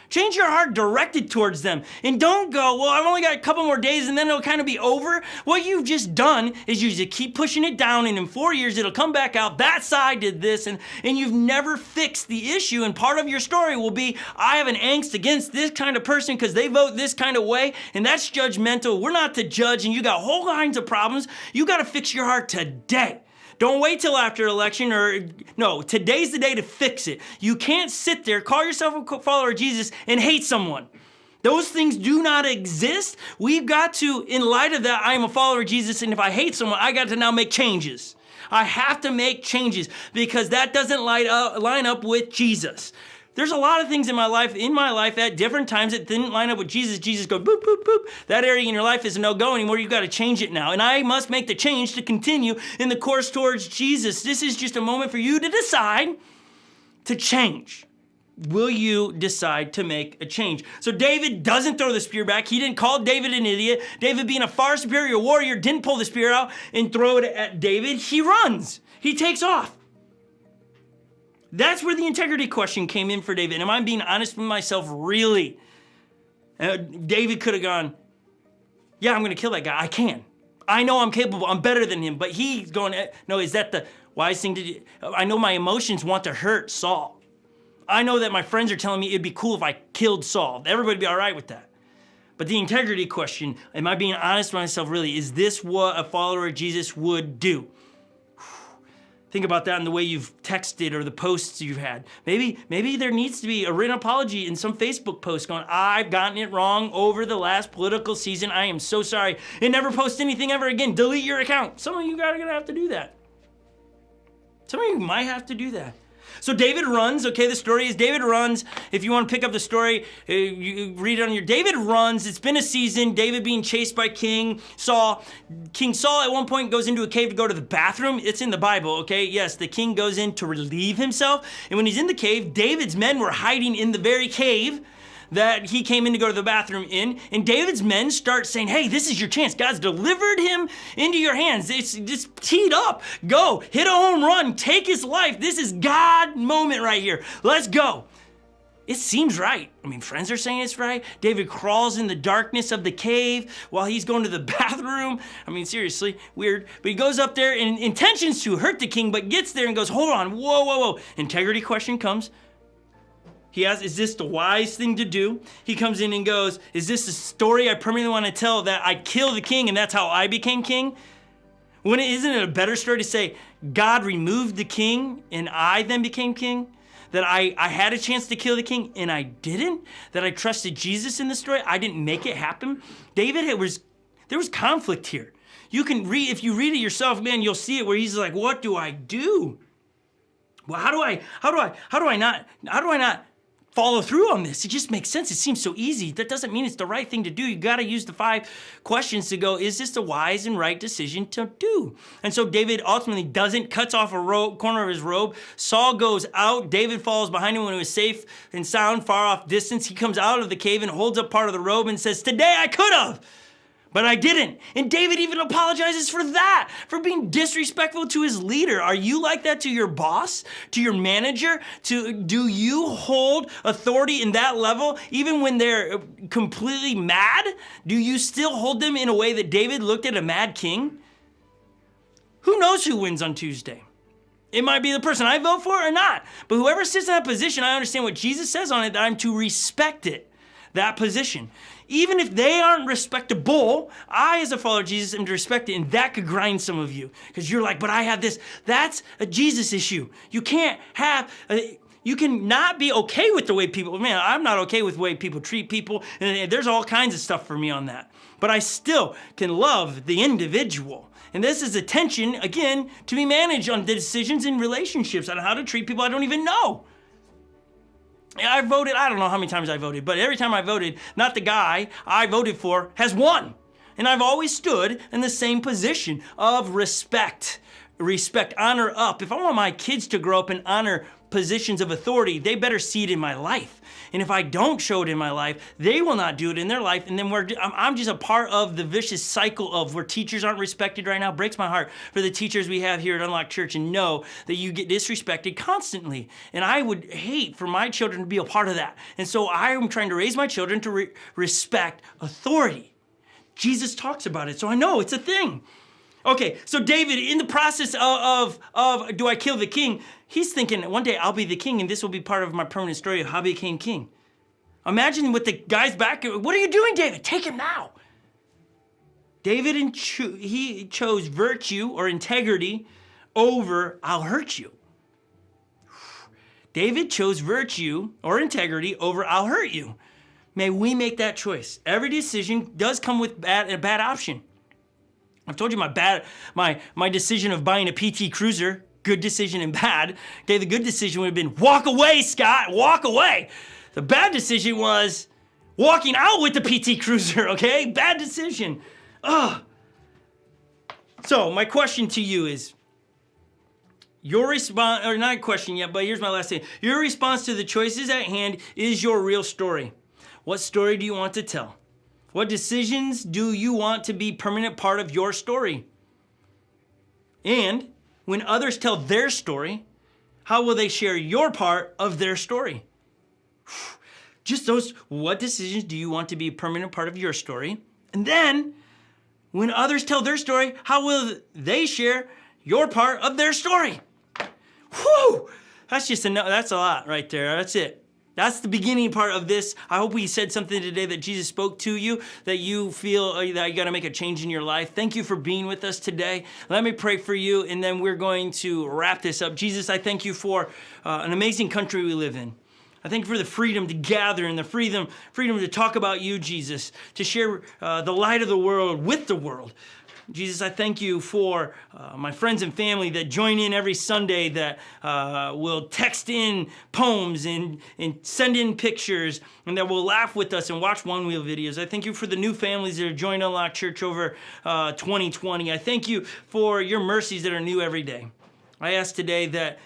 Change your heart directed towards them. And don't go, well, I've only got a couple more days and then it'll kind of be over. What you've just done is you just keep pushing it down, and in 4 years it'll come back out. That side did this, and you've never fixed the issue. And part of your story will be, I have an angst against this kind of person because they vote this kind of way, and that's judgmental. We're not to judge, and you got whole kinds of problems. You got to fix your heart today. Don't wait till after election, no, today's the day to fix it. You can't sit there, call yourself a follower of Jesus, and hate someone. Those things do not exist. We've got to, in light of that, I am a follower of Jesus, and if I hate someone, I got to now make changes. I have to make changes because that doesn't line up with Jesus. There's a lot of things in my life at different times that didn't line up with Jesus. Jesus goes, boop, boop, boop. That area in your life is a no-go anymore. You've got to change it now. And I must make the change to continue in the course towards Jesus. This is just a moment for you to decide to change. Will you decide to make a change? So David doesn't throw the spear back. He didn't call David an idiot. David, being a far superior warrior, didn't pull the spear out and throw it at David. He runs. He takes off. That's where the integrity question came in for David. And am I being honest with myself, really? David could have gone, yeah, I'm going to kill that guy. I can. I know I'm capable. I'm better than him. But he's going, no, is that the wise thing to do? I know my emotions want to hurt Saul. I know that my friends are telling me it'd be cool if I killed Saul. Everybody would be all right with that. But the integrity question, am I being honest with myself, really? Is this what a follower of Jesus would do? Think about that in the way you've texted or the posts you've had. Maybe there needs to be a written apology in some Facebook post going, I've gotten it wrong over the last political season. I am so sorry. And never post anything ever again. Delete your account. Some of you guys are going to have to do that. Some of you might have to do that. So David runs, okay, the story is David runs. If you want to pick up the story, you read it on your, David runs. It's been a season, David being chased by King Saul. King Saul at one point goes into a cave to go to the bathroom. It's in the Bible, okay? Yes, the king goes in to relieve himself. And when he's in the cave, David's men were hiding in the very cave that he came in to go to the bathroom in, and David's men start saying, hey, this is your chance. God's delivered him into your hands. It's just teed up. Go, hit a home run, take his life. This is God moment right here. Let's go. It seems right. I mean, friends are saying it's right. David crawls in the darkness of the cave while he's going to the bathroom. I mean, seriously, weird. But he goes up there in intentions to hurt the king, but gets there and goes, hold on, whoa. Integrity question comes. He asks, is this the wise thing to do? He comes in and goes, is this the story I permanently want to tell, that I kill the king and that's how I became king? Isn't it a better story to say, God removed the king and I then became king? That I had a chance to kill the king and I didn't? That I trusted Jesus in the story? I didn't make it happen? David, there was conflict here. You can read, if you read it yourself, man, you'll see it where he's like, what do I do? Well, how do I not follow through on this? It just makes sense. It seems so easy. That doesn't mean it's the right thing to do. You got to use the 5 questions to go, is this the wise and right decision to do? And so David ultimately cuts off a corner of his robe. Saul goes out. David follows behind him when he was safe and sound, far off distance. He comes out of the cave and holds up part of the robe and says, today I could have, but I didn't. And David even apologizes for that, for being disrespectful to his leader. Are you like that to your boss, to your manager? Do you hold authority in that level, even when they're completely mad? Do you still hold them in a way that David looked at a mad king? Who knows who wins on Tuesday? It might be the person I vote for or not. But whoever sits in that position, I understand what Jesus says on it, that I'm to respect it, that position. Even if they aren't respectable, I, as a follower of Jesus, am to respect it, and that could grind some of you. Because you're like, but I have this. That's a Jesus issue. You can't have, you can not be okay with the way people, man, I'm not okay with the way people treat people, and there's all kinds of stuff for me on that. But I still can love the individual. And this is a tension, again, to be managed on the decisions in relationships, on how to treat people I don't even know. I voted, I don't know how many times I voted, but every time I voted, not the guy I voted for has won. And I've always stood in the same position of respect. Respect, honor up. If I want my kids to grow up and honor positions of authority, they better see it in my life. And if I don't show it in my life, they will not do it in their life. And then I'm just a part of the vicious cycle of where teachers aren't respected right now. It breaks my heart for the teachers we have here at Unlock Church, and know that you get disrespected constantly. And I would hate for my children to be a part of that. And so I am trying to raise my children to respect authority. Jesus talks about it, so I know it's a thing. Okay, so David, in the process of do I kill the king, he's thinking, one day I'll be the king, and this will be part of my permanent story of how I became king. Imagine what the guy's back, what are you doing, David? Take him now. David, he chose virtue or integrity over I'll hurt you. David chose virtue or integrity over I'll hurt you. May we make that choice. Every decision does come with a bad option. I've told you my decision of buying a PT Cruiser, good decision and bad. Okay, the good decision would have been walk away, Scott, walk away. The bad decision was walking out with the PT Cruiser, okay? Bad decision. Ugh. So my question to you is, your response, or not a question yet, but here's my last thing. Your response to the choices at hand is your real story. What story do you want to tell? What decisions do you want to be permanent part of your story? And when others tell their story, how will they share your part of their story? Just those, what decisions do you want to be a permanent part of your story? And then, when others tell their story, how will they share your part of their story? Whew! That's a lot right there. That's it. That's the beginning part of this. I hope we said something today that Jesus spoke to you, that you feel that you got to make a change in your life. Thank you for being with us today. Let me pray for you, and then we're going to wrap this up. Jesus, I thank you for an amazing country we live in. I thank you for the freedom to gather and the freedom to talk about you, Jesus, to share the light of the world with the world. Jesus, I thank you for my friends and family that join in every Sunday, that will text in poems and send in pictures, and that will laugh with us and watch One Wheel videos. I thank you for the new families that have joined Unlock Church over 2020. I thank you for your mercies that are new every day. I ask today that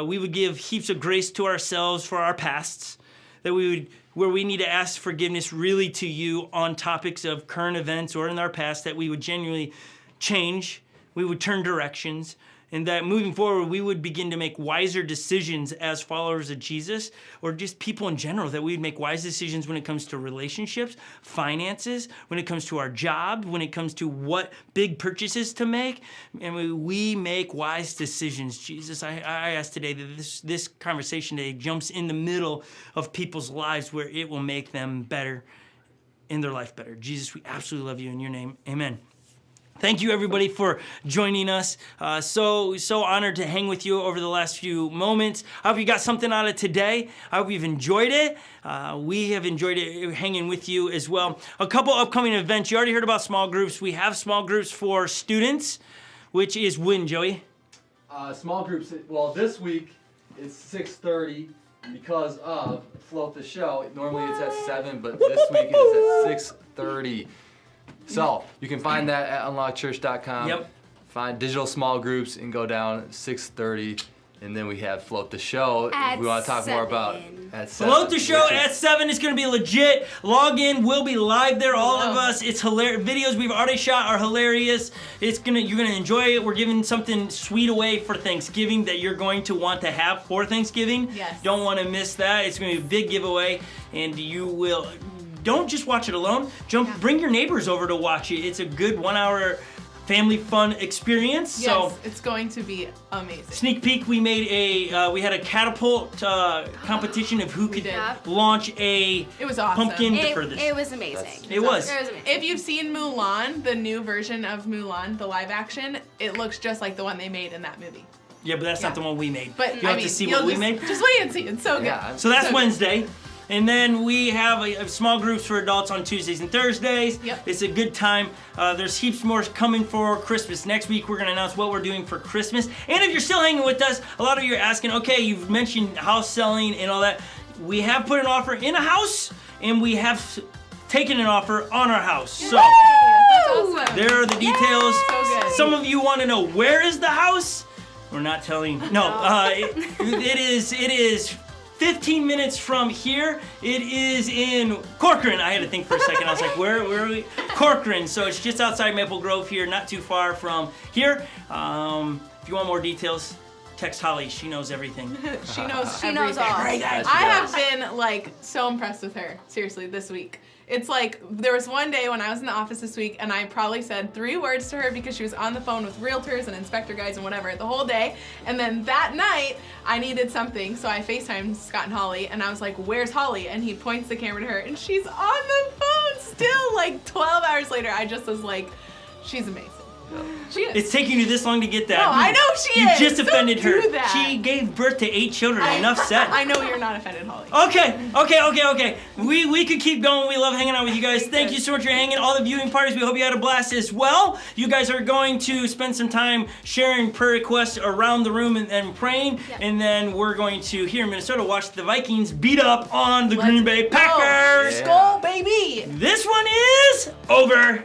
we would give heaps of grace to ourselves for our pasts, that we would, where we need to ask forgiveness really to you on topics of current events or in our past, that we would genuinely change, we would turn directions, and that moving forward we would begin to make wiser decisions as followers of Jesus, or just people in general, that we would make wise decisions when it comes to relationships, finances, when it comes to our job, when it comes to what big purchases to make, and we make wise decisions. Jesus, I ask today that this conversation today jumps in the middle of people's lives where it will make them better, in their life better. Jesus, we absolutely love you. In your name, amen. Thank you, everybody, for joining us. So honored to hang with you over the last few moments. I hope you got something out of today. I hope you've enjoyed it. We have enjoyed it hanging with you as well. A couple upcoming events. You already heard about small groups. We have small groups for students, which is when, Joey? Small groups, well, this week it's 6:30 because of Float the Show. Normally it's at 7, but this week it is at 6:30. So, you can find that at unlockchurch.com. Yep. Find digital small groups and go down at 6:30. And then we have Float the Show. At we want to talk 7. more about at 7. Float the Show at 7 is going to be legit. Log in. We'll be live there, all of us. It's hilarious. Videos we've already shot are hilarious. You're going to enjoy it. We're giving something sweet away for Thanksgiving that you're going to want to have for Thanksgiving. Yes. Don't want to miss that. It's going to be a big giveaway, and you will... Don't just watch it alone. Bring your neighbors over to watch it. It's a good 1-hour family fun experience. Yes, so it's going to be amazing. Sneak peek, we made we had a catapult competition of who could launch a It was awesome. pumpkin the furthest. It was amazing. It was. If you've seen Mulan, the new version of Mulan, the live action, it looks just like the one they made in that movie. Yeah, but that's not the one we made. But you have to see what we made. Just wait and see. It's so good. Yeah, so that's so Wednesday. And then we have a small groups for adults on Tuesdays and Thursdays. Yep. It's a good time. There's heaps more coming for Christmas. Next week, we're going to announce what we're doing for Christmas. And if you're still hanging with us, a lot of you are asking, okay, you've mentioned house selling and all that. We have put an offer in a house, and we have taken an offer on our house. So That's awesome. there are the details. So good. Some of you want to know, where is the house? We're not telling. No, it is 15 minutes from here. It is in Corcoran. I had to think for a second. I was like, where are we? Corcoran. So it's just outside Maple Grove here, not too far from here. If you want more details, text Holly. She knows everything. She knows She knows all. everything. I have been like so impressed with her, seriously, this week. It's like, there was one day when I was in the office this week and I probably said 3 words to her because she was on the phone with realtors and inspector guys and whatever the whole day. And then that night, I needed something, so I FaceTimed Scott and Holly and I was like, where's Holly? And he points the camera to her and she's on the phone still, like 12 hours later. I just was like, she's amazing. She is. It's taking you this long to get that. No, I know she you is. You just offended Don't her. do that. She gave birth to 8 children. Enough said. I know you're not offended, Holly. Okay. We could keep going. We love hanging out with you guys. Thank you so much for hanging. All the viewing parties, we hope you had a blast as well. You guys are going to spend some time sharing prayer requests around the room and praying. Yep. And then we're going to, here in Minnesota, watch the Vikings beat up on the Green Bay Packers. Let's go, baby. This one is over.